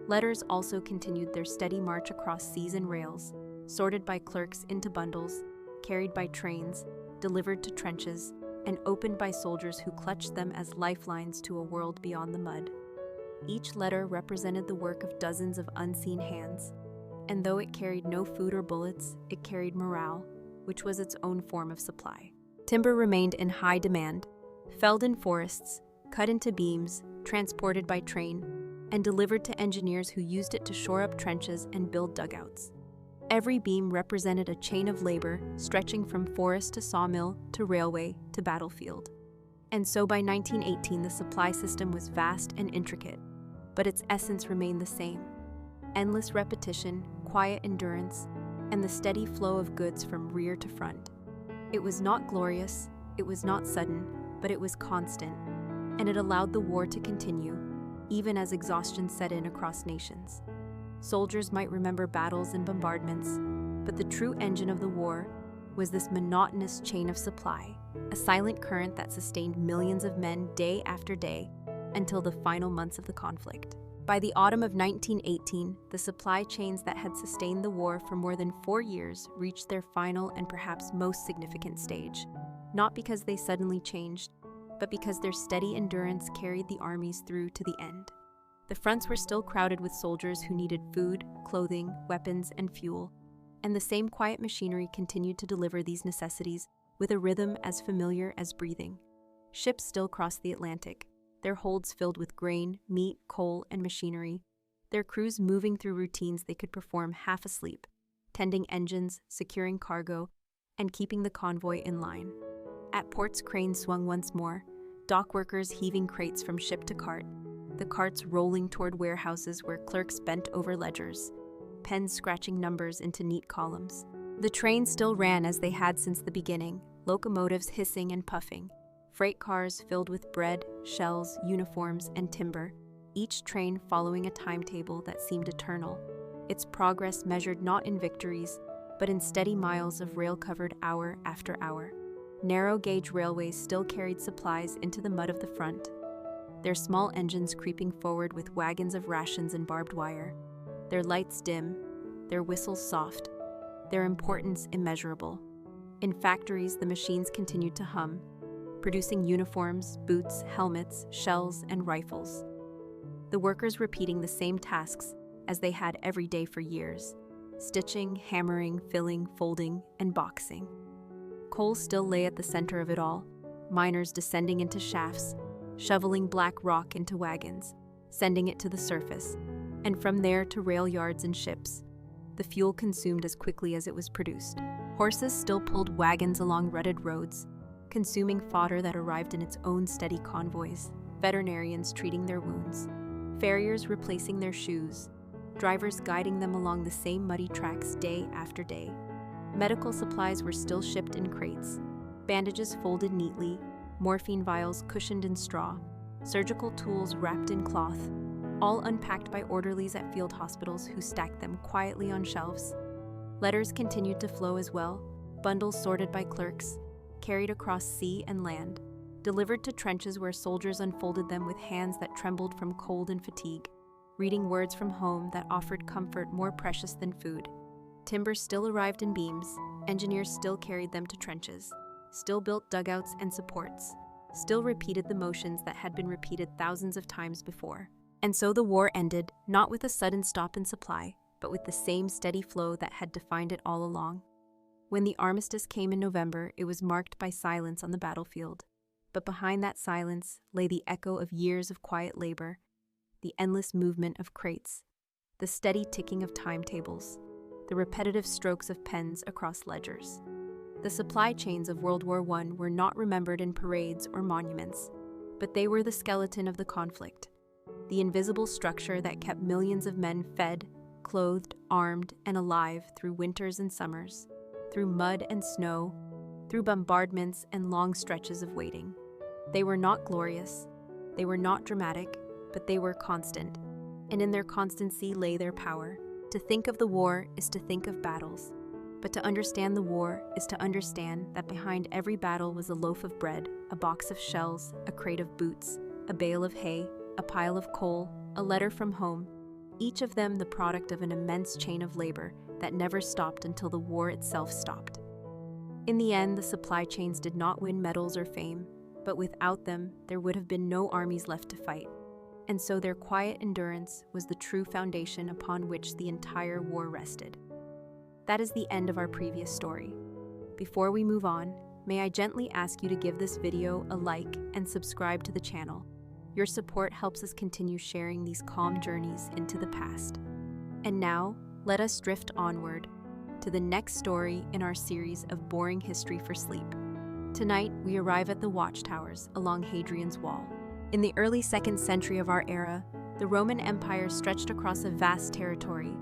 Letters also continued their steady march across seas and rails, sorted by clerks into bundles, carried by trains, delivered to trenches, and opened by soldiers who clutched them as lifelines to a world beyond the mud. Each letter represented the work of dozens of unseen hands, and though it carried no food or bullets, it carried morale, which was its own form of supply. Timber remained in high demand, felled in forests, cut into beams, transported by train, and delivered to engineers who used it to shore up trenches and build dugouts. Every beam represented a chain of labor stretching from forest to sawmill to railway to battlefield. And so by 1918, the supply system was vast and intricate, but its essence remained the same: endless repetition, quiet endurance, and the steady flow of goods from rear to front. It was not glorious, It was not sudden, but it was constant, and it allowed the war to continue, even as exhaustion set in across nations. Soldiers might remember battles and bombardments, but the true engine of the war was this monotonous chain of supply, a silent current that sustained millions of men day after day until the final months of the conflict. By the autumn of 1918, the supply chains that had sustained the war for more than 4 years reached their final and perhaps most significant stage, not because they suddenly changed, but because their steady endurance carried the armies through to the end. The fronts were still crowded with soldiers who needed food, clothing, weapons, and fuel, and the same quiet machinery continued to deliver these necessities with a rhythm as familiar as breathing. Ships still crossed the Atlantic, their holds filled with grain, meat, coal, and machinery, their crews moving through routines they could perform half asleep, tending engines, securing cargo, and keeping the convoy in line. At ports, cranes swung once more, dock workers heaving crates from ship to cart, the carts rolling toward warehouses where clerks bent over ledgers, pens scratching numbers into neat columns. The trains still ran as they had since the beginning, locomotives hissing and puffing, freight cars filled with bread, shells, uniforms, and timber, each train following a timetable that seemed eternal, its progress measured not in victories, but in steady miles of rail-covered hour after hour. Narrow-gauge railways still carried supplies into the mud of the front, their small engines creeping forward with wagons of rations and barbed wire, their lights dim, their whistles soft, their importance immeasurable. In factories, the machines continued to hum, producing uniforms, boots, helmets, shells, and rifles. The workers repeating the same tasks as they had every day for years, stitching, hammering, filling, folding, and boxing. Coal still lay at the center of it all, miners descending into shafts, shoveling black rock into wagons, sending it to the surface, and from there to rail yards and ships, the fuel consumed as quickly as it was produced. Horses still pulled wagons along rutted roads, consuming fodder that arrived in its own steady convoys, veterinarians treating their wounds, farriers replacing their shoes, drivers guiding them along the same muddy tracks day after day. Medical supplies were still shipped in crates, bandages folded neatly, morphine vials cushioned in straw, surgical tools wrapped in cloth, all unpacked by orderlies at field hospitals who stacked them quietly on shelves. Letters continued to flow as well, bundles sorted by clerks, carried across sea and land, delivered to trenches where soldiers unfolded them with hands that trembled from cold and fatigue, reading words from home that offered comfort more precious than food. Timber still arrived in beams, engineers still carried them to trenches, still built dugouts and supports, still repeated the motions that had been repeated thousands of times before. And so the war ended, not with a sudden stop in supply, but with the same steady flow that had defined it all along. When the armistice came in November, it was marked by silence on the battlefield. But behind that silence lay the echo of years of quiet labor, the endless movement of crates, the steady ticking of timetables, the repetitive strokes of pens across ledgers. The supply chains of World War I were not remembered in parades or monuments, but they were the skeleton of the conflict, the invisible structure that kept millions of men fed, clothed, armed, and alive through winters and summers, through mud and snow, through bombardments and long stretches of waiting. They were not glorious, they were not dramatic, but they were constant, and in their constancy lay their power. To think of the war is to think of battles, but to understand the war is to understand that behind every battle was a loaf of bread, a box of shells, a crate of boots, a bale of hay, a pile of coal, a letter from home, each of them the product of an immense chain of labor that never stopped until the war itself stopped. In the end, the supply chains did not win medals or fame, but without them, there would have been no armies left to fight. And so their quiet endurance was the true foundation upon which the entire war rested. That is the end of our previous story. Before we move on, may I gently ask you to give this video a like and subscribe to the channel. Your support helps us continue sharing these calm journeys into the past. And now, let us drift onward to the next story in our series of Boring History for Sleep. Tonight, we arrive at the Watchtowers along Hadrian's Wall. In the early 2nd century of our era, the Roman Empire stretched across a vast territory,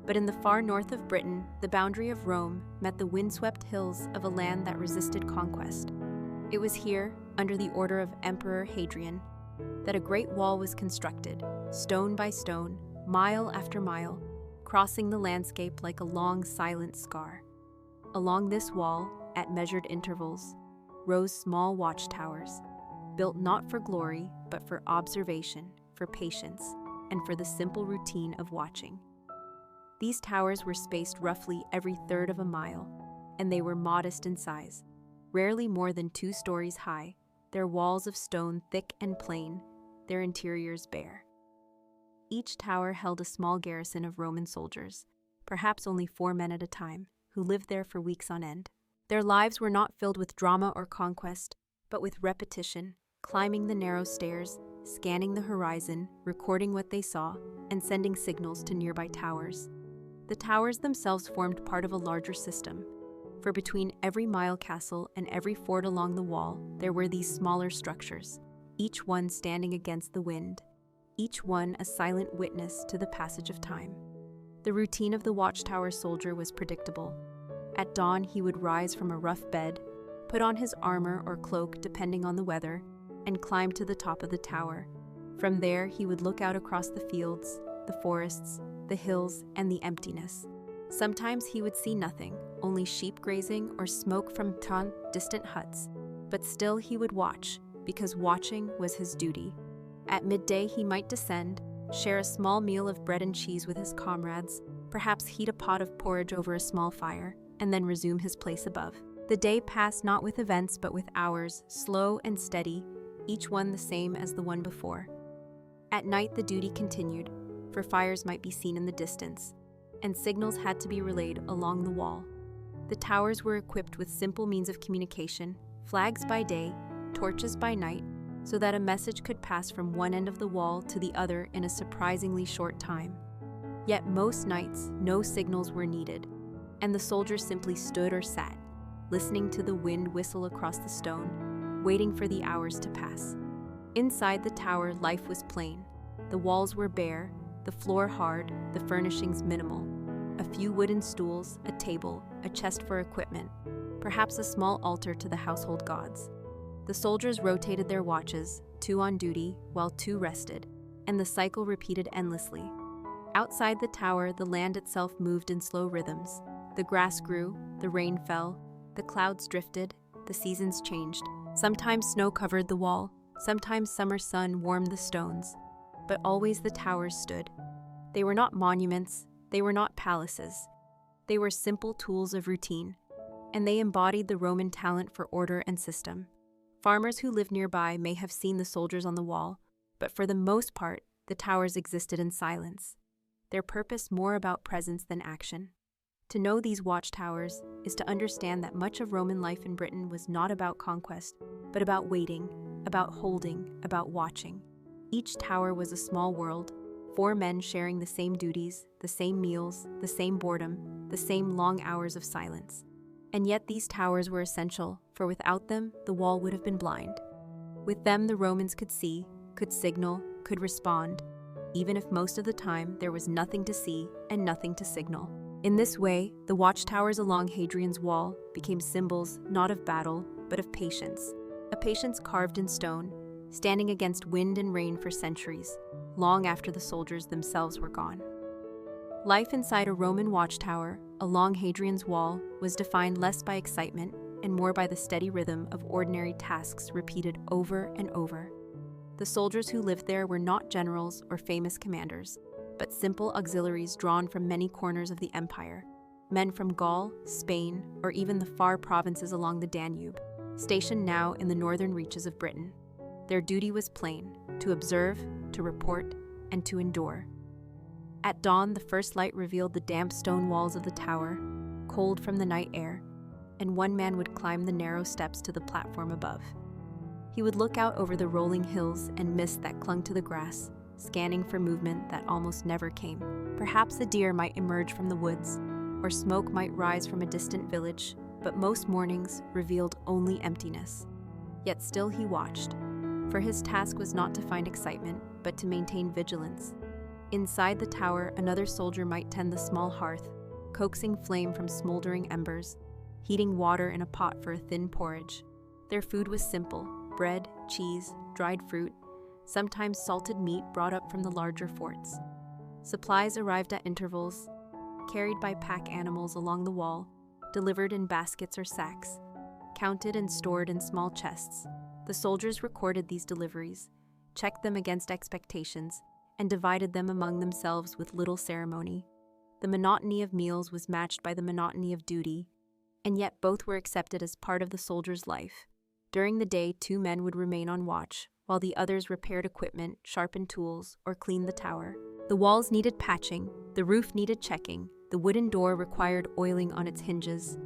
but in the far north of Britain, the boundary of Rome met the windswept hills of a land that resisted conquest. It was here, under the order of Emperor Hadrian, that a great wall was constructed, stone by stone, mile after mile, crossing the landscape like a long, silent scar. Along this wall, at measured intervals, rose small watchtowers, built not for glory, but for observation, for patience, and for the simple routine of watching. These towers were spaced roughly every third of a mile, and they were modest in size, rarely more than 2 stories high, their walls of stone thick and plain, their interiors bare. Each tower held a small garrison of Roman soldiers, perhaps only 4 men at a time, who lived there for weeks on end. Their lives were not filled with drama or conquest, but with repetition, climbing the narrow stairs, scanning the horizon, recording what they saw, and sending signals to nearby towers. The towers themselves formed part of a larger system, for between every mile castle and every fort along the wall, there were these smaller structures, each one standing against the wind, each one a silent witness to the passage of time. The routine of the watchtower soldier was predictable. At dawn, he would rise from a rough bed, put on his armor or cloak depending on the weather, and climb to the top of the tower. From there, he would look out across the fields, the forests, the hills, and the emptiness. Sometimes he would see nothing, only sheep grazing or smoke from distant huts, but still he would watch, because watching was his duty. At midday he might descend, share a small meal of bread and cheese with his comrades, perhaps heat a pot of porridge over a small fire, and then resume his place above. The day passed not with events but with hours, slow and steady, each one the same as the one before. At night the duty continued, for fires might be seen in the distance, and signals had to be relayed along the wall. The towers were equipped with simple means of communication, flags by day, torches by night, so that a message could pass from one end of the wall to the other in a surprisingly short time. Yet most nights, no signals were needed, and the soldiers simply stood or sat, listening to the wind whistle across the stone, waiting for the hours to pass. Inside the tower, life was plain. The walls were bare, the floor hard, the furnishings minimal. A few wooden stools, a table, a chest for equipment, perhaps a small altar to the household gods. The soldiers rotated their watches, 2 on duty, while 2 rested, and the cycle repeated endlessly. Outside the tower, the land itself moved in slow rhythms. The grass grew, the rain fell, the clouds drifted, the seasons changed. Sometimes snow covered the wall, sometimes summer sun warmed the stones, but always the towers stood. They were not monuments, they were not palaces. They were simple tools of routine, and they embodied the Roman talent for order and system. Farmers who lived nearby may have seen the soldiers on the wall, but for the most part, the towers existed in silence, their purpose more about presence than action. To know these watchtowers is to understand that much of Roman life in Britain was not about conquest, but about waiting, about holding, about watching. Each tower was a small world, 4 men sharing the same duties, the same meals, the same boredom, the same long hours of silence. And yet these towers were essential, for without them, the wall would have been blind. With them, the Romans could see, could signal, could respond, even if most of the time there was nothing to see and nothing to signal. In this way, the watchtowers along Hadrian's wall became symbols not of battle, but of patience, a patience carved in stone, standing against wind and rain for centuries, long after the soldiers themselves were gone. Life inside a Roman watchtower, along Hadrian's wall, was defined less by excitement and more by the steady rhythm of ordinary tasks repeated over and over. The soldiers who lived there were not generals or famous commanders, but simple auxiliaries drawn from many corners of the empire, men from Gaul, Spain, or even the far provinces along the Danube, stationed now in the northern reaches of Britain. Their duty was plain: to observe, to report, and to endure. At dawn, the first light revealed the damp stone walls of the tower, cold from the night air, and one man would climb the narrow steps to the platform above. He would look out over the rolling hills and mist that clung to the grass, scanning for movement that almost never came. Perhaps a deer might emerge from the woods, or smoke might rise from a distant village, but most mornings revealed only emptiness. Yet still he watched, for his task was not to find excitement, but to maintain vigilance. Inside the tower, another soldier might tend the small hearth, coaxing flame from smoldering embers, heating water in a pot for a thin porridge. Their food was simple: bread, cheese, dried fruit, sometimes salted meat brought up from the larger forts. Supplies arrived at intervals, carried by pack animals along the wall, delivered in baskets or sacks, counted and stored in small chests. The soldiers recorded these deliveries, checked them against expectations, and divided them among themselves with little ceremony. The monotony of meals was matched by the monotony of duty, and yet both were accepted as part of the soldier's life. During the day, 2 men would remain on watch, while the others repaired equipment, sharpened tools, or cleaned the tower. The walls needed patching, the roof needed checking, the wooden door required oiling on its hinges.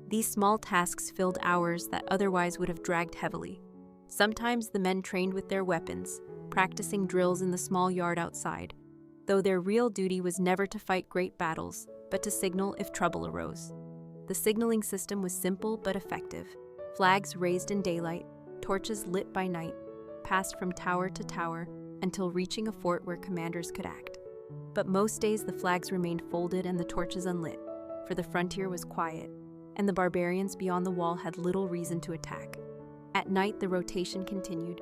These small tasks filled hours that otherwise would have dragged heavily. Sometimes the men trained with their weapons, practicing drills in the small yard outside, though their real duty was never to fight great battles, but to signal if trouble arose. The signaling system was simple but effective. Flags raised in daylight, torches lit by night, passed from tower to tower until reaching a fort where commanders could act. But most days the flags remained folded and the torches unlit, for the frontier was quiet, and the barbarians beyond the wall had little reason to attack. At night the rotation continued,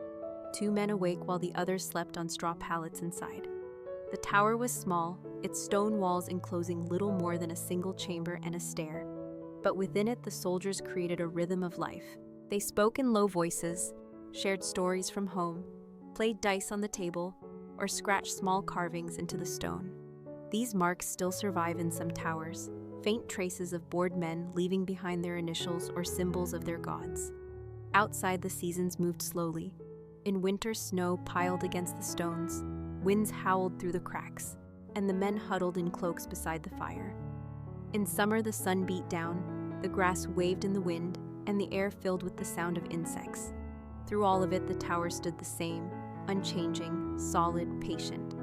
2 men awake while the others slept on straw pallets inside. The tower was small, its stone walls enclosing little more than a single chamber and a stair. But within it the soldiers created a rhythm of life. They spoke in low voices, shared stories from home, played dice on the table, or scratched small carvings into the stone. These marks still survive in some towers, faint traces of bored men leaving behind their initials or symbols of their gods. Outside the seasons moved slowly. In winter, snow piled against the stones, winds howled through the cracks, and the men huddled in cloaks beside the fire. In summer the sun beat down, the grass waved in the wind, and the air filled with the sound of insects. Through all of it the tower stood the same, unchanging, solid, patient.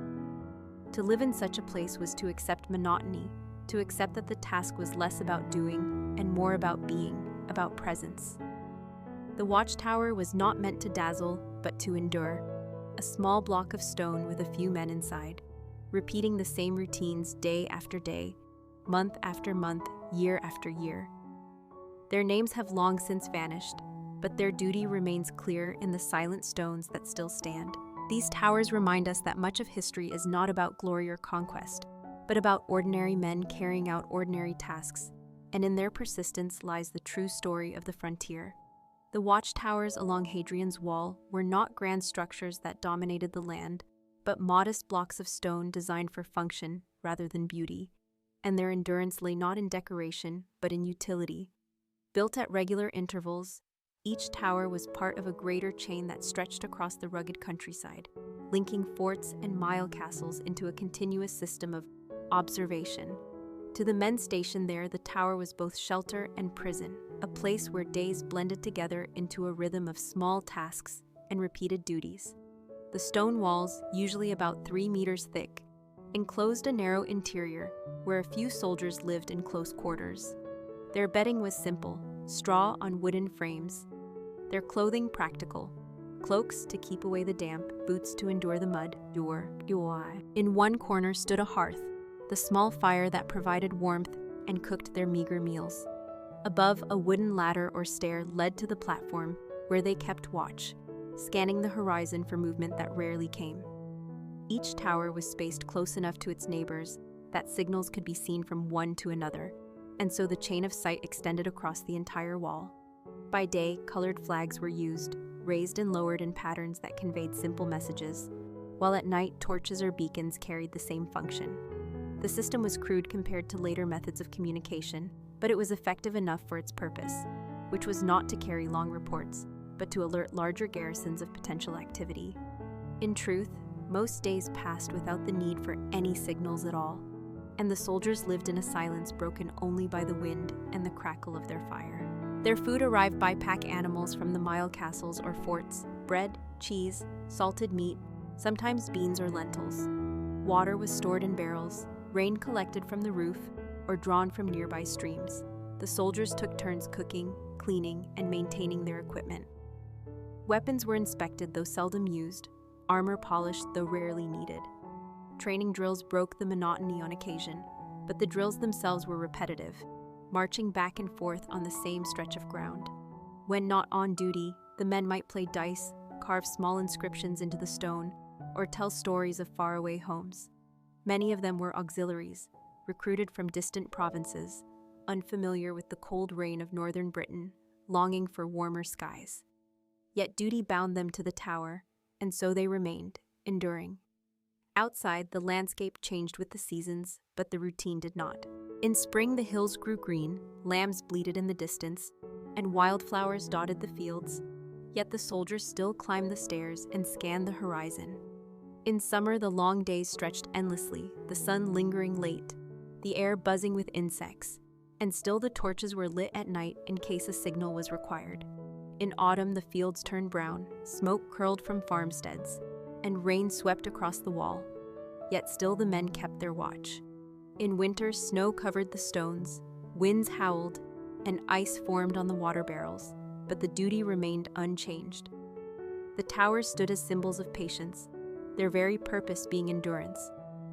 To live in such a place was to accept monotony, to accept that the task was less about doing and more about being, about presence. The watchtower was not meant to dazzle, but to endure. A small block of stone with a few men inside, repeating the same routines day after day, month after month, year after year. Their names have long since vanished, but their duty remains clear in the silent stones that still stand. These towers remind us that much of history is not about glory or conquest, but about ordinary men carrying out ordinary tasks, and in their persistence lies the true story of the frontier. The watchtowers along Hadrian's wall were not grand structures that dominated the land, but modest blocks of stone designed for function rather than beauty, and their endurance lay not in decoration, but in utility. Built at regular intervals, each tower was part of a greater chain that stretched across the rugged countryside, linking forts and mile castles into a continuous system of observation. To the men stationed there, the tower was both shelter and prison, a place where days blended together into a rhythm of small tasks and repeated duties. The stone walls, usually about 3 meters thick, enclosed a narrow interior where a few soldiers lived in close quarters. Their bedding was simple, straw on wooden frames. Their clothing practical, cloaks to keep away the damp, boots to endure the mud. In one corner stood a hearth, the small fire that provided warmth and cooked their meager meals. Above, a wooden ladder or stair led to the platform where they kept watch, scanning the horizon for movement that rarely came. Each tower was spaced close enough to its neighbors that signals could be seen from one to another, and so the chain of sight extended across the entire wall. By day, colored flags were used, raised and lowered in patterns that conveyed simple messages, while at night torches or beacons carried the same function. The system was crude compared to later methods of communication, but it was effective enough for its purpose, which was not to carry long reports, but to alert larger garrisons of potential activity. In truth, most days passed without the need for any signals at all, and the soldiers lived in a silence broken only by the wind and the crackle of their fire. Their food arrived by pack animals from the mile castles or forts: bread, cheese, salted meat, sometimes beans or lentils. Water was stored in barrels, rain collected from the roof, or drawn from nearby streams. The soldiers took turns cooking, cleaning, and maintaining their equipment. Weapons were inspected, though seldom used, armor polished, though rarely needed. Training drills broke the monotony on occasion, but the drills themselves were repetitive, marching back and forth on the same stretch of ground. When not on duty, the men might play dice, carve small inscriptions into the stone, or tell stories of faraway homes. Many of them were auxiliaries, recruited from distant provinces, unfamiliar with the cold rain of northern Britain, longing for warmer skies. Yet duty bound them to the tower, and so they remained, enduring. Outside, the landscape changed with the seasons, but the routine did not. In spring, the hills grew green, lambs bleated in the distance, and wildflowers dotted the fields, yet the soldiers still climbed the stairs and scanned the horizon. In summer, the long days stretched endlessly, the sun lingering late, the air buzzing with insects, and still the torches were lit at night in case a signal was required. In autumn, the fields turned brown, smoke curled from farmsteads, and rain swept across the wall, yet still the men kept their watch. In winter, snow covered the stones, winds howled, and ice formed on the water barrels, but the duty remained unchanged. The towers stood as symbols of patience, their very purpose being endurance,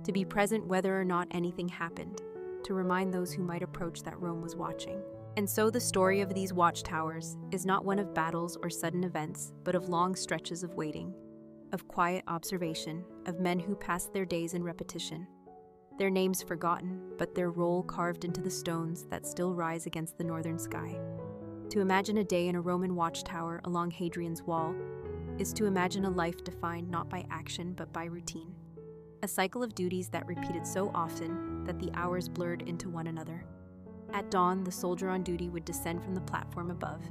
to be present whether or not anything happened, to remind those who might approach that Rome was watching. And so the story of these watchtowers is not one of battles or sudden events, but of long stretches of waiting, of quiet observation, of men who passed their days in repetition. Their names forgotten, but their role carved into the stones that still rise against the northern sky. To imagine a day in a Roman watchtower along Hadrian's wall is to imagine a life defined not by action but by routine. A cycle of duties that repeated so often that the hours blurred into one another. At dawn, the soldier on duty would descend from the platform above,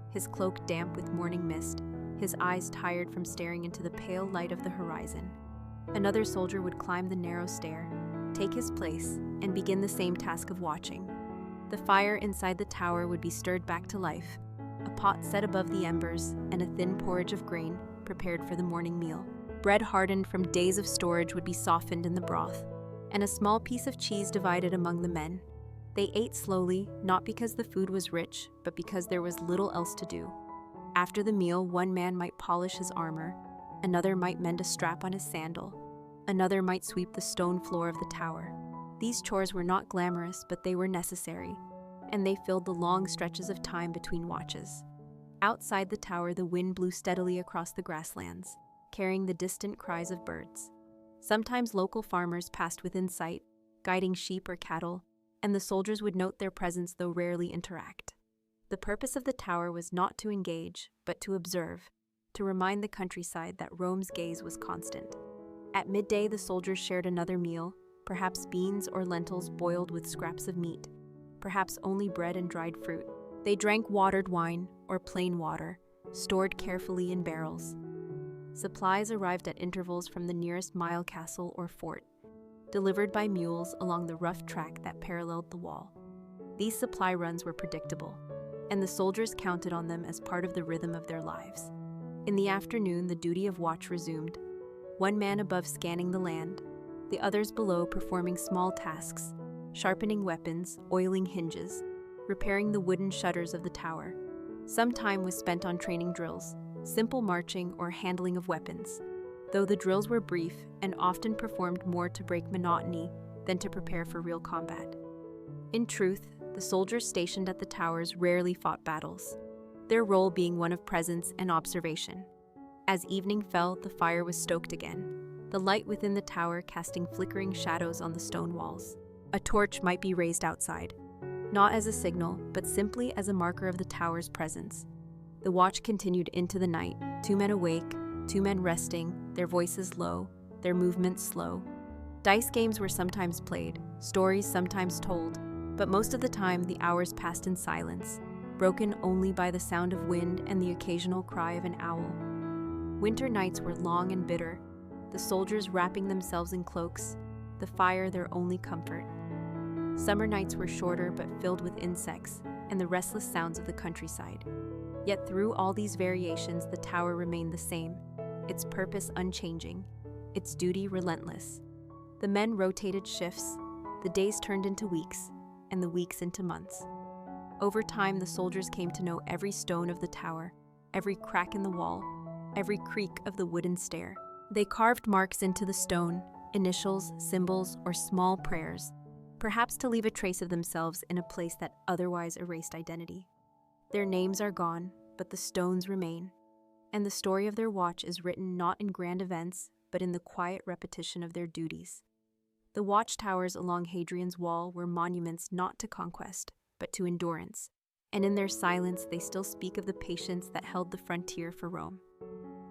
his cloak damp with morning mist, his eyes tired from staring into the pale light of the horizon. Another soldier would climb the narrow stair, take his place, and begin the same task of watching. The fire inside the tower would be stirred back to life, a pot set above the embers, and a thin porridge of grain prepared for the morning meal. Bread hardened from days of storage would be softened in the broth, and a small piece of cheese divided among the men. They ate slowly, not because the food was rich, but because there was little else to do. After the meal, one man might polish his armor, another might mend a strap on his sandal, another might sweep the stone floor of the tower. These chores were not glamorous, but they were necessary, and they filled the long stretches of time between watches. Outside the tower, the wind blew steadily across the grasslands, carrying the distant cries of birds. Sometimes local farmers passed within sight, guiding sheep or cattle, and the soldiers would note their presence though rarely interact. The purpose of the tower was not to engage, but to observe, to remind the countryside that Rome's gaze was constant. At midday, the soldiers shared another meal, perhaps beans or lentils boiled with scraps of meat, perhaps only bread and dried fruit. They drank watered wine, or plain water, stored carefully in barrels. Supplies arrived at intervals from the nearest mile castle or fort, delivered by mules along the rough track that paralleled the wall. These supply runs were predictable, and the soldiers counted on them as part of the rhythm of their lives. In the afternoon, the duty of watch resumed, one man above scanning the land, the others below performing small tasks, sharpening weapons, oiling hinges, repairing the wooden shutters of the tower. Some time was spent on training drills, simple marching or handling of weapons, though the drills were brief and often performed more to break monotony than to prepare for real combat. In truth, the soldiers stationed at the towers rarely fought battles, their role being one of presence and observation. As evening fell, the fire was stoked again, the light within the tower casting flickering shadows on the stone walls. A torch might be raised outside, not as a signal, but simply as a marker of the tower's presence. The watch continued into the night, 2 men awake, 2 men resting, their voices low, their movements slow. Dice games were sometimes played, stories sometimes told, but most of the time the hours passed in silence, broken only by the sound of wind and the occasional cry of an owl. Winter nights were long and bitter, the soldiers wrapping themselves in cloaks, the fire their only comfort. Summer nights were shorter but filled with insects and the restless sounds of the countryside. Yet through all these variations, the tower remained the same, its purpose unchanging, its duty relentless. The men rotated shifts, the days turned into weeks, and the weeks into months. Over time, the soldiers came to know every stone of the tower, every crack in the wall, every creak of the wooden stair. They carved marks into the stone, initials, symbols, or small prayers, perhaps to leave a trace of themselves in a place that otherwise erased identity. Their names are gone, but the stones remain. And the story of their watch is written not in grand events, but in the quiet repetition of their duties. The watchtowers along Hadrian's wall were monuments not to conquest, but to endurance, and in their silence they still speak of the patience that held the frontier for Rome.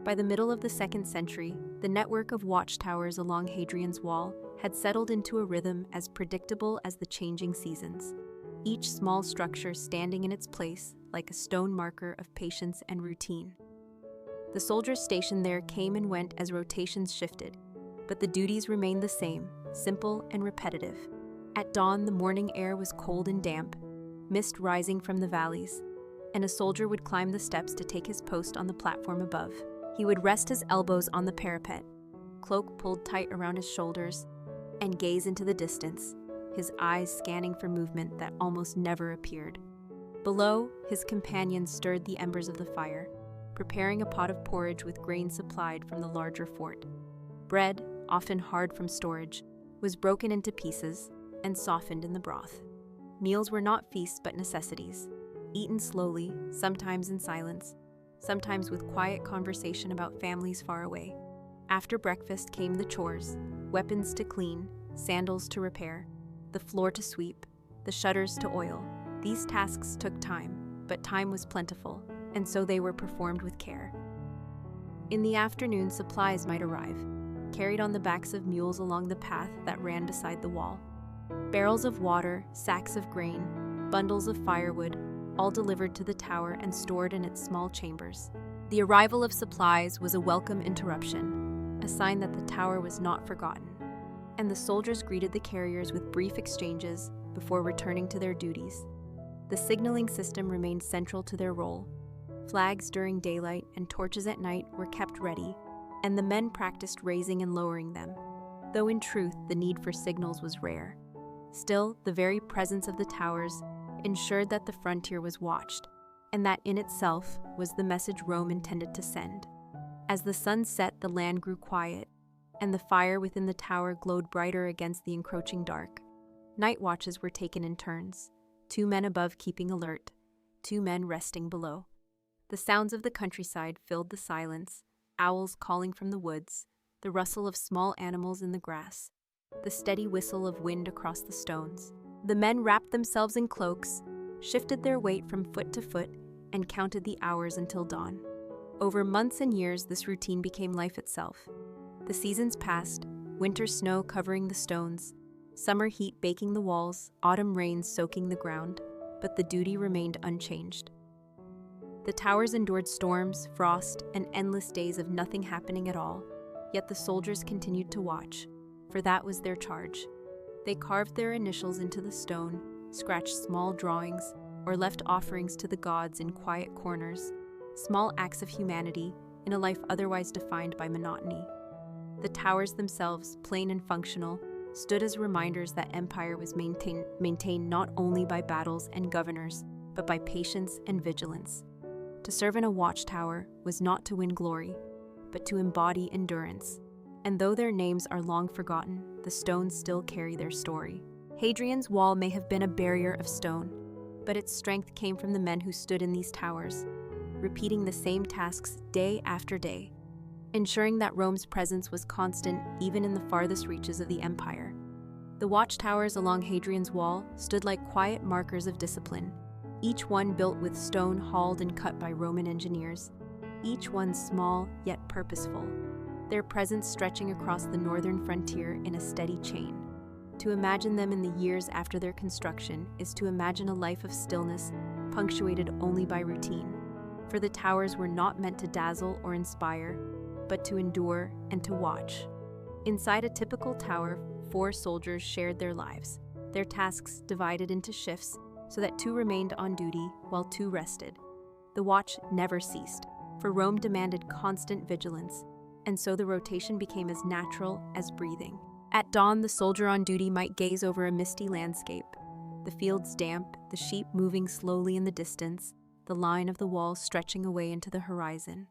By the middle of the 2nd century, the network of watchtowers along Hadrian's wall had settled into a rhythm as predictable as the changing seasons, each small structure standing in its place like a stone marker of patience and routine. The soldiers stationed there came and went as rotations shifted, but the duties remained the same, simple and repetitive. At dawn, the morning air was cold and damp, mist rising from the valleys, and a soldier would climb the steps to take his post on the platform above. He would rest his elbows on the parapet, cloak pulled tight around his shoulders, and gaze into the distance, his eyes scanning for movement that almost never appeared. Below, his companions stirred the embers of the fire, preparing a pot of porridge with grain supplied from the larger fort. Bread, often hard from storage, was broken into pieces and softened in the broth. Meals were not feasts but necessities, eaten slowly, sometimes in silence, sometimes with quiet conversation about families far away. After breakfast came the chores, weapons to clean, sandals to repair, the floor to sweep, the shutters to oil. These tasks took time, but time was plentiful, and so they were performed with care. In the afternoon, supplies might arrive, carried on the backs of mules along the path that ran beside the wall. Barrels of water, sacks of grain, bundles of firewood, all delivered to the tower and stored in its small chambers. The arrival of supplies was a welcome interruption, a sign that the tower was not forgotten, and the soldiers greeted the carriers with brief exchanges before returning to their duties. The signaling system remained central to their role. Flags during daylight and torches at night were kept ready, and the men practiced raising and lowering them, though in truth the need for signals was rare. Still, the very presence of the towers ensured that the frontier was watched, and that in itself was the message Rome intended to send. As the sun set, the land grew quiet, and the fire within the tower glowed brighter against the encroaching dark. Night watches were taken in turns, 2 men above keeping alert, 2 men resting below. The sounds of the countryside filled the silence, owls calling from the woods, the rustle of small animals in the grass, the steady whistle of wind across the stones. The men wrapped themselves in cloaks, shifted their weight from foot to foot, and counted the hours until dawn. Over months and years, this routine became life itself. The seasons passed, winter snow covering the stones, summer heat baking the walls, autumn rains soaking the ground, but the duty remained unchanged. The towers endured storms, frost, and endless days of nothing happening at all, yet the soldiers continued to watch, for that was their charge. They carved their initials into the stone, scratched small drawings, or left offerings to the gods in quiet corners, small acts of humanity in a life otherwise defined by monotony. The towers themselves, plain and functional, stood as reminders that empire was maintained not only by battles and governors, but by patience and vigilance. To serve in a watchtower was not to win glory, but to embody endurance. And though their names are long forgotten, the stones still carry their story. Hadrian's wall may have been a barrier of stone, but its strength came from the men who stood in these towers, repeating the same tasks day after day, ensuring that Rome's presence was constant even in the farthest reaches of the empire. The watchtowers along Hadrian's wall stood like quiet markers of discipline, each one built with stone hauled and cut by Roman engineers, each one small yet purposeful, their presence stretching across the northern frontier in a steady chain. To imagine them in the years after their construction is to imagine a life of stillness punctuated only by routine, for the towers were not meant to dazzle or inspire, but to endure and to watch. Inside a typical tower, 4 soldiers shared their lives, their tasks divided into shifts so that 2 remained on duty while 2 rested. The watch never ceased, for Rome demanded constant vigilance, and so the rotation became as natural as breathing. At dawn, the soldier on duty might gaze over a misty landscape, the fields damp, the sheep moving slowly in the distance, the line of the wall stretching away into the horizon.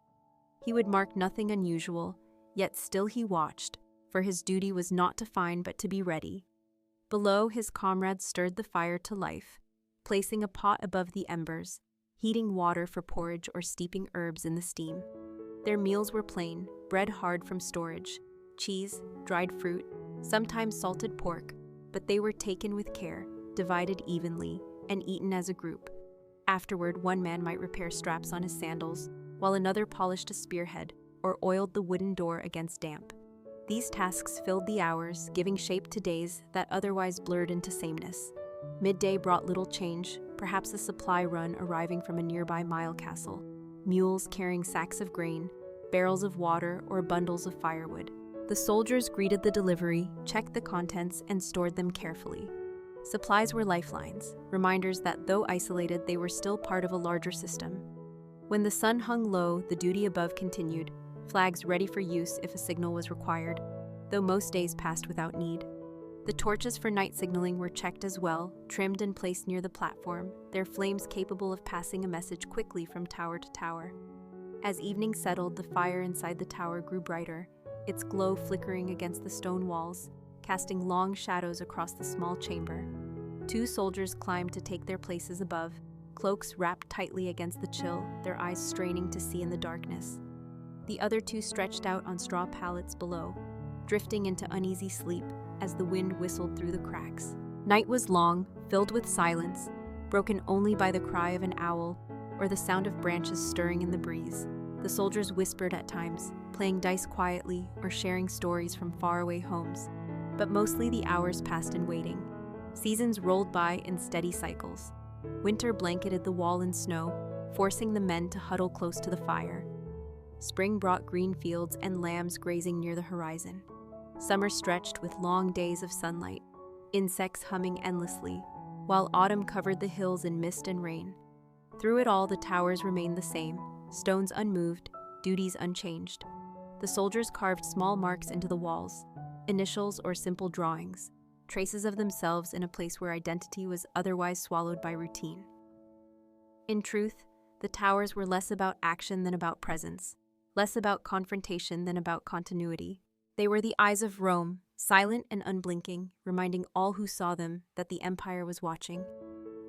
He would mark nothing unusual, yet still he watched, for his duty was not to find but to be ready. Below, his comrades stirred the fire to life, placing a pot above the embers, heating water for porridge or steeping herbs in the steam. Their meals were plain, bread hard from storage, cheese, dried fruit, sometimes salted pork, but they were taken with care, divided evenly, and eaten as a group. Afterward, one man might repair straps on his sandals, while another polished a spearhead or oiled the wooden door against damp. These tasks filled the hours, giving shape to days that otherwise blurred into sameness. Midday brought little change, perhaps a supply run arriving from a nearby mile castle, mules carrying sacks of grain, barrels of water, or bundles of firewood. The soldiers greeted the delivery, checked the contents, and stored them carefully. Supplies were lifelines, reminders that though isolated, they were still part of a larger system. When the sun hung low, the duty above continued, flags ready for use if a signal was required, though most days passed without need. The torches for night signaling were checked as well, trimmed and placed near the platform, their flames capable of passing a message quickly from tower to tower. As evening settled, the fire inside the tower grew brighter, its glow flickering against the stone walls, casting long shadows across the small chamber. 2 soldiers climbed to take their places above, cloaks wrapped tightly against the chill, their eyes straining to see in the darkness. The other 2 stretched out on straw pallets below, drifting into uneasy sleep as the wind whistled through the cracks. Night was long, filled with silence, broken only by the cry of an owl or the sound of branches stirring in the breeze. The soldiers whispered at times, playing dice quietly or sharing stories from faraway homes. But mostly the hours passed in waiting. Seasons rolled by in steady cycles. Winter blanketed the wall in snow, forcing the men to huddle close to the fire. Spring brought green fields and lambs grazing near the horizon. Summer stretched with long days of sunlight, insects humming endlessly, while autumn covered the hills in mist and rain. Through it all, the towers remained the same, stones unmoved, duties unchanged. The soldiers carved small marks into the walls, initials or simple drawings, traces of themselves in a place where identity was otherwise swallowed by routine. In truth, the towers were less about action than about presence, less about confrontation than about continuity. They were the eyes of Rome, silent and unblinking, reminding all who saw them that the empire was watching.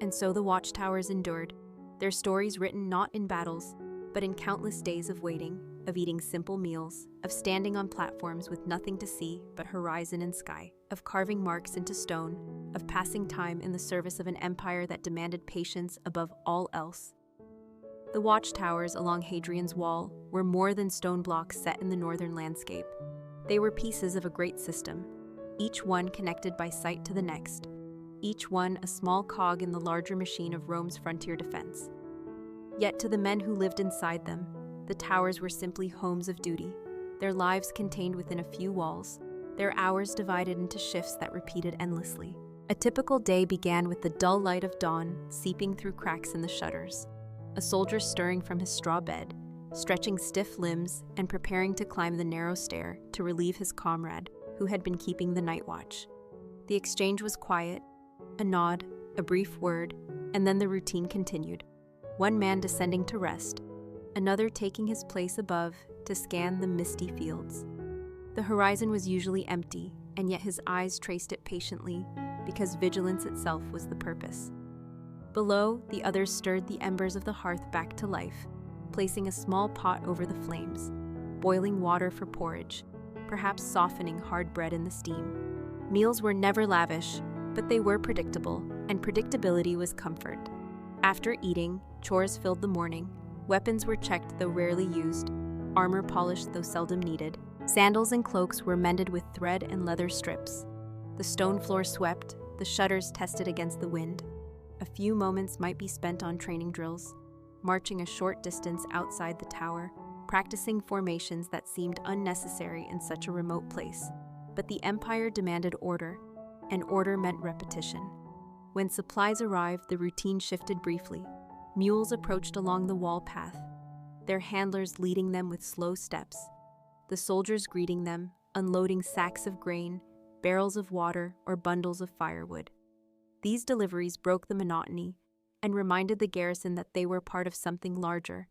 And so the watchtowers endured, their stories written not in battles, but in countless days of waiting, of eating simple meals, of standing on platforms with nothing to see but horizon and sky, of carving marks into stone, of passing time in the service of an empire that demanded patience above all else. The watchtowers along Hadrian's wall were more than stone blocks set in the northern landscape. They were pieces of a great system, each one connected by sight to the next, each one a small cog in the larger machine of Rome's frontier defense. Yet to the men who lived inside them, the towers were simply homes of duty, their lives contained within a few walls, their hours divided into shifts that repeated endlessly. A typical day began with the dull light of dawn seeping through cracks in the shutters, a soldier stirring from his straw bed, stretching stiff limbs and preparing to climb the narrow stair to relieve his comrade who had been keeping the night watch. The exchange was quiet, a nod, a brief word, and then the routine continued. One man descending to rest, another taking his place above to scan the misty fields. The horizon was usually empty, and yet his eyes traced it patiently because vigilance itself was the purpose. Below, the others stirred the embers of the hearth back to life, placing a small pot over the flames, boiling water for porridge, perhaps softening hard bread in the steam. Meals were never lavish, but they were predictable, and predictability was comfort. After eating, chores filled the morning, weapons were checked though rarely used, armor polished though seldom needed, sandals and cloaks were mended with thread and leather strips. The stone floor swept, the shutters tested against the wind. A few moments might be spent on training drills, marching a short distance outside the tower, practicing formations that seemed unnecessary in such a remote place. But the empire demanded order, and order meant repetition. When supplies arrived, the routine shifted briefly. Mules approached along the wall path, their handlers leading them with slow steps, the soldiers greeting them, unloading sacks of grain, barrels of water, or bundles of firewood. These deliveries broke the monotony and reminded the garrison that they were part of something larger,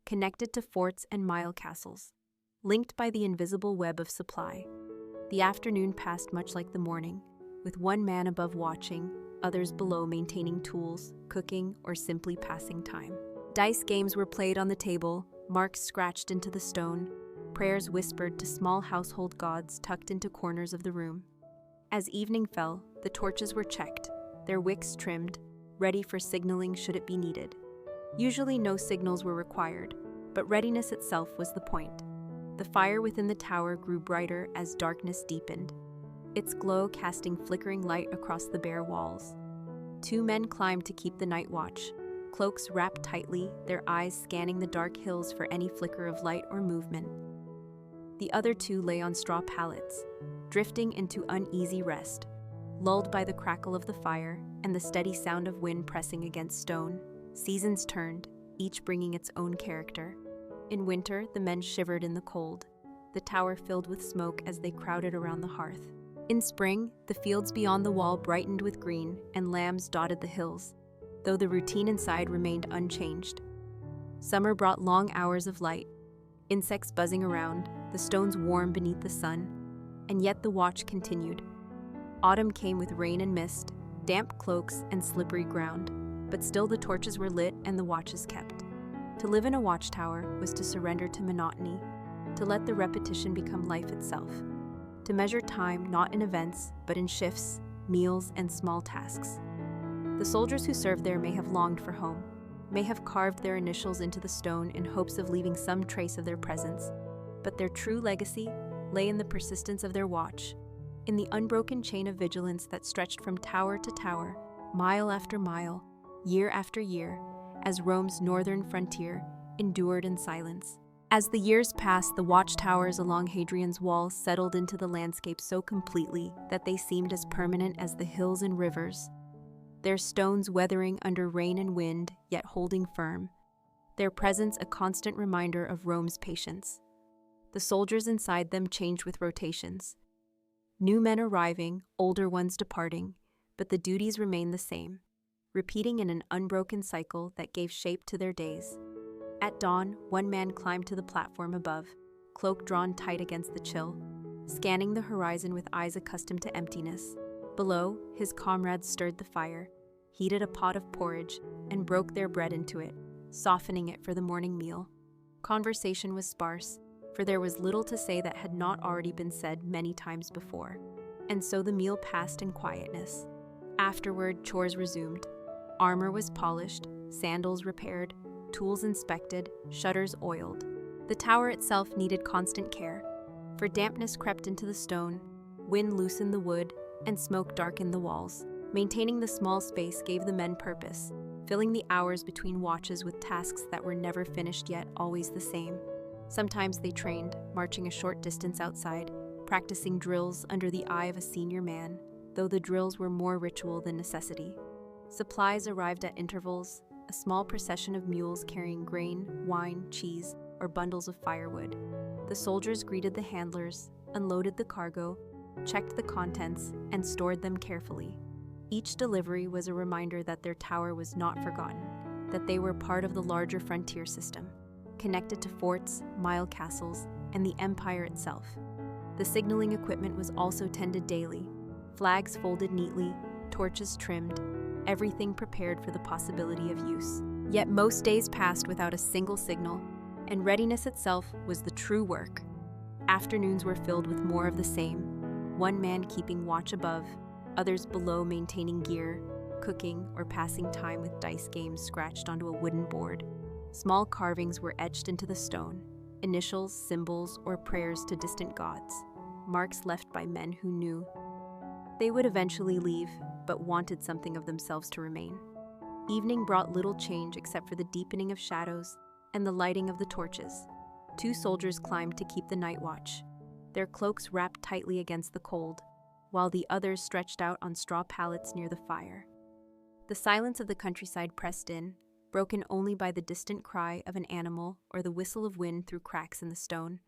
connected to forts and mile castles, linked by the invisible web of supply. The afternoon passed much like the morning, with one man above watching, others below maintaining tools, cooking, or simply passing time. Dice games were played on the table, marks scratched into the stone, prayers whispered to small household gods tucked into corners of the room. As evening fell, the torches were checked, their wicks trimmed, ready for signaling should it be needed. Usually no signals were required, but readiness itself was the point. The fire within the tower grew brighter as darkness deepened, its glow casting flickering light across the bare walls. 2 men climbed to keep the night watch, cloaks wrapped tightly, their eyes scanning the dark hills for any flicker of light or movement. The other 2 lay on straw pallets, drifting into uneasy rest, lulled by the crackle of the fire and the steady sound of wind pressing against stone. Seasons turned, each bringing its own character. In winter, the men shivered in the cold, the tower filled with smoke as they crowded around the hearth. In spring, the fields beyond the wall brightened with green, and lambs dotted the hills, though the routine inside remained unchanged. Summer brought long hours of light, insects buzzing around, the stones warm beneath the sun, and yet the watch continued. Autumn came with rain and mist, damp cloaks and slippery ground, but still the torches were lit and the watches kept. To live in a watchtower was to surrender to monotony, to let the repetition become life itself, to measure time not in events, but in shifts, meals, and small tasks. The soldiers who served there may have longed for home, may have carved their initials into the stone in hopes of leaving some trace of their presence, but their true legacy lay in the persistence of their watch, in the unbroken chain of vigilance that stretched from tower to tower, mile after mile, year after year, as Rome's northern frontier endured in silence. As the years passed, the watchtowers along Hadrian's walls settled into the landscape so completely that they seemed as permanent as the hills and rivers, their stones weathering under rain and wind, yet holding firm, their presence a constant reminder of Rome's patience. The soldiers inside them changed with rotations, new men arriving, older ones departing, but the duties remained the same, repeating in an unbroken cycle that gave shape to their days. At dawn, 1 man climbed to the platform above, cloak drawn tight against the chill, scanning the horizon with eyes accustomed to emptiness. Below, his comrades stirred the fire, heated a pot of porridge, and broke their bread into it, softening it for the morning meal. Conversation was sparse, for there was little to say that had not already been said many times before, and so the meal passed in quietness. Afterward, chores resumed. Armor was polished, sandals repaired, tools inspected, shutters oiled. The tower itself needed constant care, for dampness crept into the stone, wind loosened the wood, and smoke darkened the walls. Maintaining the small space gave the men purpose, filling the hours between watches with tasks that were never finished yet always the same. Sometimes they trained, marching a short distance outside, practicing drills under the eye of a senior man, though the drills were more ritual than necessity. Supplies arrived at intervals, a small procession of mules carrying grain, wine, cheese, or bundles of firewood. The soldiers greeted the handlers, unloaded the cargo, checked the contents, and stored them carefully. Each delivery was a reminder that their tower was not forgotten, that they were part of the larger frontier system, connected to forts, mile castles, and the empire itself. The signaling equipment was also tended daily, flags folded neatly, torches trimmed, everything prepared for the possibility of use. Yet most days passed without a single signal, and readiness itself was the true work. Afternoons were filled with more of the same, 1 man keeping watch above, others below maintaining gear, cooking, or passing time with dice games scratched onto a wooden board. Small carvings were etched into the stone, initials, symbols, or prayers to distant gods, marks left by men who knew. They would eventually leave, but wanted something of themselves to remain. Evening brought little change except for the deepening of shadows and the lighting of the torches. 2 soldiers climbed to keep the night watch, their cloaks wrapped tightly against the cold, while the others stretched out on straw pallets near the fire. The silence of the countryside pressed in, broken only by the distant cry of an animal or the whistle of wind through cracks in the stone.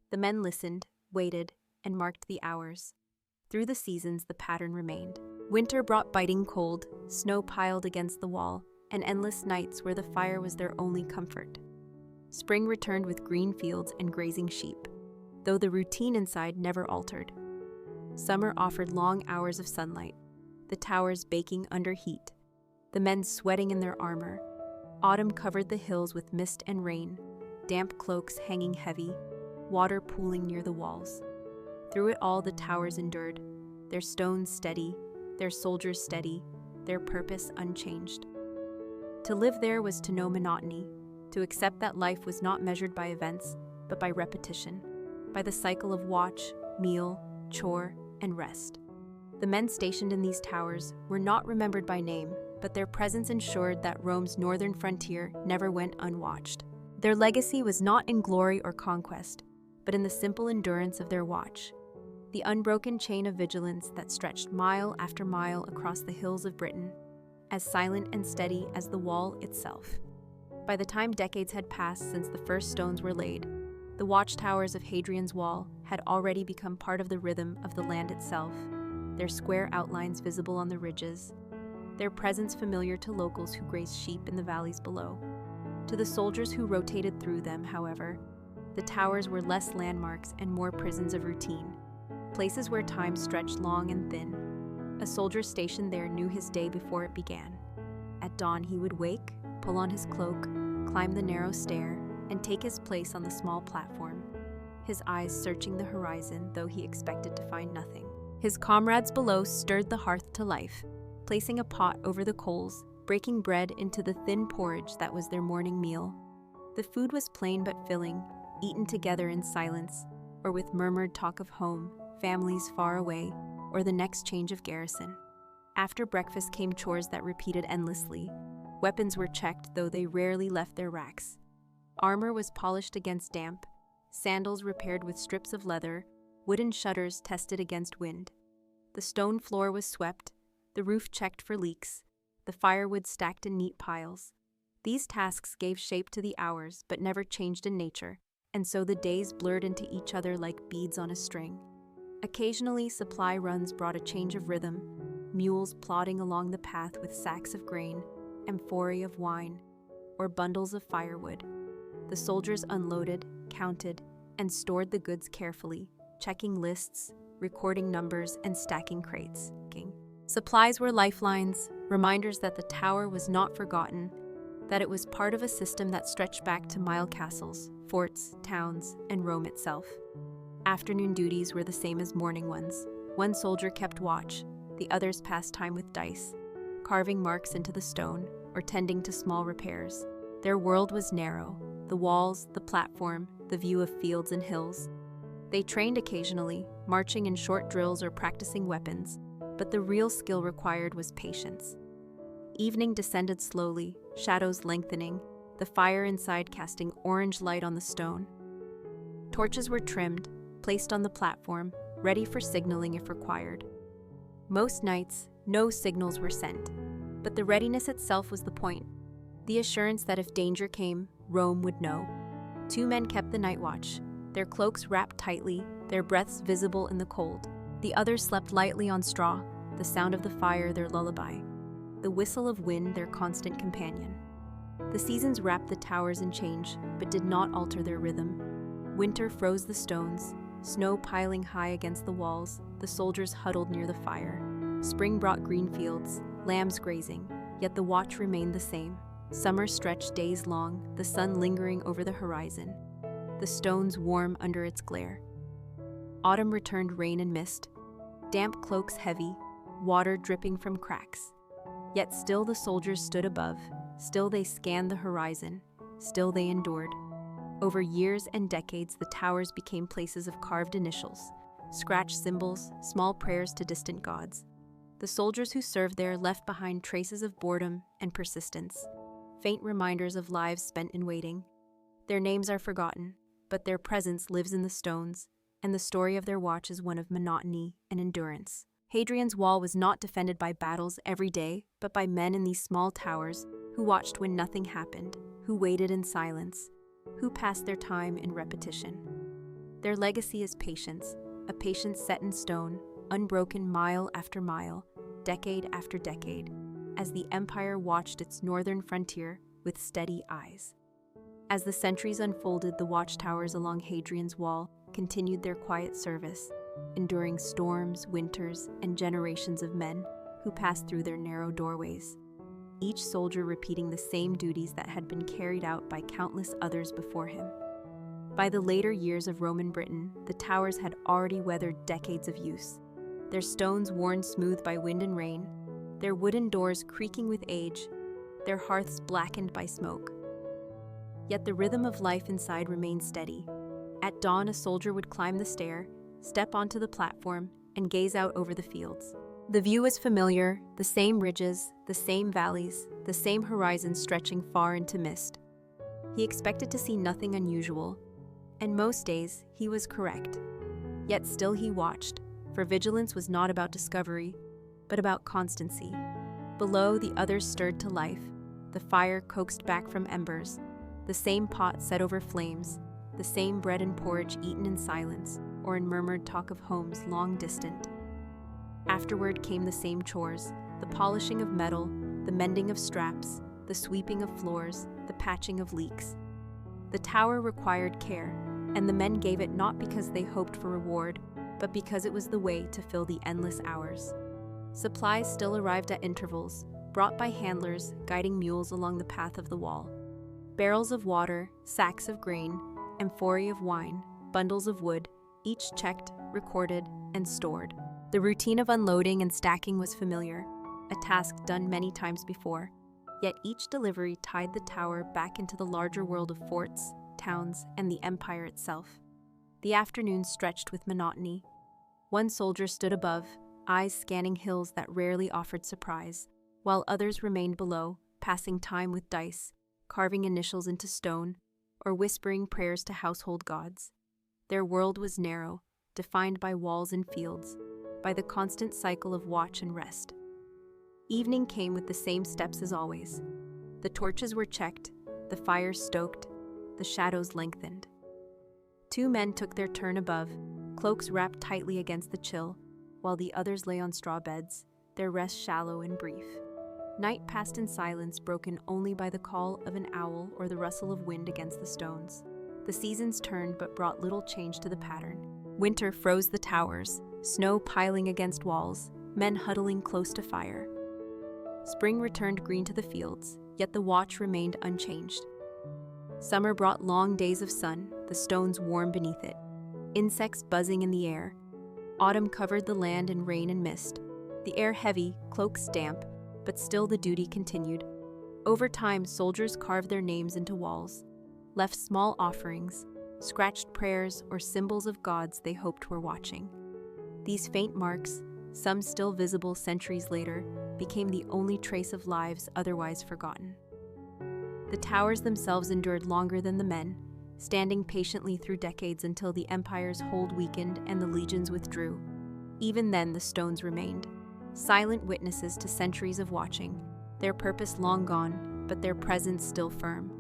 The men listened, waited, and marked the hours. Through the seasons, the pattern remained. Winter brought biting cold, snow piled against the wall, and endless nights where the fire was their only comfort. Spring returned with green fields and grazing sheep, though the routine inside never altered. Summer offered long hours of sunlight, the towers baking under heat, the men sweating in their armor, Autumn covered the hills with mist and rain, damp cloaks hanging heavy, water pooling near the walls. Through it all the towers endured, their stones steady, their soldiers steady, their purpose unchanged. To live there was to know monotony, to accept that life was not measured by events, but by repetition, by the cycle of watch, meal, chore, and rest. The men stationed in these towers were not remembered by name, but their presence ensured that Rome's northern frontier never went unwatched. Their legacy was not in glory or conquest, but in the simple endurance of their watch, the unbroken chain of vigilance that stretched mile after mile across the hills of Britain, as silent and steady as the wall itself. By the time decades had passed since the first stones were laid, the watchtowers of Hadrian's Wall had already become part of the rhythm of the land itself, their square outlines visible on the ridges, their presence familiar to locals who grazed sheep in the valleys below. To the soldiers who rotated through them, however, the towers were less landmarks and more prisons of routine, places where time stretched long and thin. A soldier stationed there knew his day before it began. At dawn he would wake, pull on his cloak, climb the narrow stair, and take his place on the small platform, his eyes searching the horizon, though he expected to find nothing. His comrades below stirred the hearth to life, placing a pot over the coals, breaking bread into the thin porridge that was their morning meal. The food was plain but filling, eaten together in silence, or with murmured talk of home, families far away, or the next change of garrison. After breakfast came chores that repeated endlessly. Weapons were checked, though they rarely left their racks. Armor was polished against damp, sandals repaired with strips of leather, wooden shutters tested against wind. The stone floor was swept, the roof checked for leaks, the firewood stacked in neat piles. These tasks gave shape to the hours, but never changed in nature, and so the days blurred into each other like beads on a string. Occasionally, supply runs brought a change of rhythm, mules plodding along the path with sacks of grain, amphorae of wine, or bundles of firewood. The soldiers unloaded, counted, and stored the goods carefully, checking lists, recording numbers, and stacking crates. Supplies were lifelines, reminders that the tower was not forgotten, that it was part of a system that stretched back to mile castles, forts, towns, and Rome itself. Afternoon duties were the same as morning ones. One soldier kept watch, the others passed time with dice, carving marks into the stone or tending to small repairs. Their world was narrow, the walls, the platform, the view of fields and hills. They trained occasionally, marching in short drills or practicing weapons, but the real skill required was patience. Evening descended slowly, shadows lengthening, the fire inside casting orange light on the stone. Torches were trimmed, placed on the platform, ready for signaling if required. Most nights, no signals were sent, but the readiness itself was the point, the assurance that if danger came, Rome would know. 2 men kept the night watch, their cloaks wrapped tightly, their breaths visible in the cold. The others slept lightly on straw, the sound of the fire their lullaby, the whistle of wind their constant companion. The seasons wrapped the towers in change, but did not alter their rhythm. Winter froze the stones, snow piling high against the walls, the soldiers huddled near the fire. Spring brought green fields, lambs grazing, yet the watch remained the same. Summer stretched days long, the sun lingering over the horizon, the stones warm under its glare. Autumn returned rain and mist, damp cloaks heavy, water dripping from cracks. Yet still the soldiers stood above, still they scanned the horizon, still they endured. Over years and decades, the towers became places of carved initials, scratched symbols, small prayers to distant gods. The soldiers who served there left behind traces of boredom and persistence, faint reminders of lives spent in waiting. Their names are forgotten, but their presence lives in the stones, and the story of their watch is one of monotony and endurance. Hadrian's Wall was not defended by battles every day, but by men in these small towers who watched when nothing happened, who waited in silence, who passed their time in repetition. Their legacy is patience, a patience set in stone, unbroken mile after mile, decade after decade, as the empire watched its northern frontier with steady eyes. As the centuries unfolded, the watchtowers along Hadrian's Wall continued their quiet service, enduring storms, winters, and generations of men who passed through their narrow doorways. each soldier repeating the same duties that had been carried out by countless others before him. By the later years of Roman Britain, the towers had already weathered decades of use, their stones worn smooth by wind and rain, their wooden doors creaking with age, their hearths blackened by smoke. Yet the rhythm of life inside remained steady. At dawn, a soldier would climb the stair, step onto the platform, and gaze out over the fields. The view was familiar, the same ridges, the same valleys, the same horizon stretching far into mist. He expected to see nothing unusual, and most days he was correct. Yet still he watched, for vigilance was not about discovery, but about constancy. Below, the others stirred to life, the fire coaxed back from embers, the same pot set over flames, the same bread and porridge eaten in silence or in murmured talk of homes long distant. Afterward came the same chores, the polishing of metal, the mending of straps, the sweeping of floors, the patching of leaks. The tower required care, and the men gave it not because they hoped for reward, but because it was the way to fill the endless hours. Supplies still arrived at intervals, brought by handlers guiding mules along the path of the wall. Barrels of water, sacks of grain, amphorae of wine, bundles of wood, each checked, recorded, and stored. The routine of unloading and stacking was familiar, a task done many times before, yet each delivery tied the tower back into the larger world of forts, towns, and the empire itself. The afternoons stretched with monotony. One soldier stood above, eyes scanning hills that rarely offered surprise, while others remained below, passing time with dice, carving initials into stone, or whispering prayers to household gods. Their world was narrow, defined by walls and fields, by the constant cycle of watch and rest. Evening came with the same steps as always. The torches were checked, the fires stoked, the shadows lengthened. Two men took their turn above, cloaks wrapped tightly against the chill, while the others lay on straw beds, their rest shallow and brief. Night passed in silence, broken only by the call of an owl or the rustle of wind against the stones. The seasons turned but brought little change to the pattern. Winter froze the towers, snow piling against walls, men huddling close to fire. Spring returned green to the fields, yet the watch remained unchanged. Summer brought long days of sun, the stones warm beneath it, insects buzzing in the air. Autumn covered the land in rain and mist, the air heavy, cloaks damp, but still the duty continued. Over time, soldiers carved their names into walls, left small offerings, scratched prayers or symbols of gods they hoped were watching. These faint marks, some still visible centuries later, became the only trace of lives otherwise forgotten. The towers themselves endured longer than the men, standing patiently through decades until the empire's hold weakened and the legions withdrew. Even then, the stones remained, silent witnesses to centuries of watching, their purpose long gone, but their presence still firm.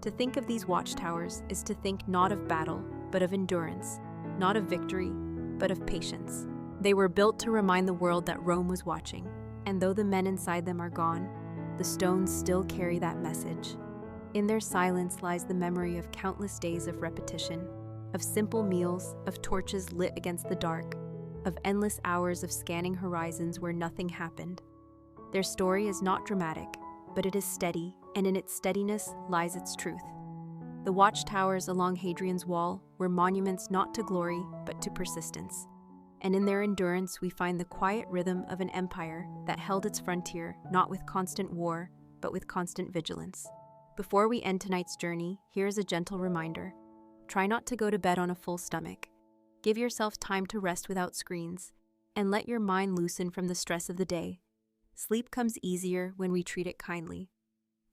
To think of these watchtowers is to think not of battle, but of endurance, not of victory, but of patience. They were built to remind the world that Rome was watching, and though the men inside them are gone, the stones still carry that message. In their silence lies the memory of countless days of repetition, of simple meals, of torches lit against the dark, of endless hours of scanning horizons where nothing happened. Their story is not dramatic, but it is steady, and in its steadiness lies its truth. The watchtowers along Hadrian's wall were monuments not to glory, but to persistence. And in their endurance we find the quiet rhythm of an empire that held its frontier not with constant war, but with constant vigilance. Before we end tonight's journey, here's a gentle reminder. Try not to go to bed on a full stomach. Give yourself time to rest without screens, and let your mind loosen from the stress of the day. Sleep comes easier when we treat it kindly.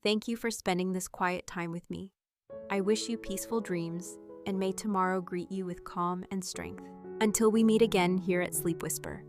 Thank you for spending this quiet time with me. I wish you peaceful dreams, and may tomorrow greet you with calm and strength. Until we meet again here at Sleep Whisper.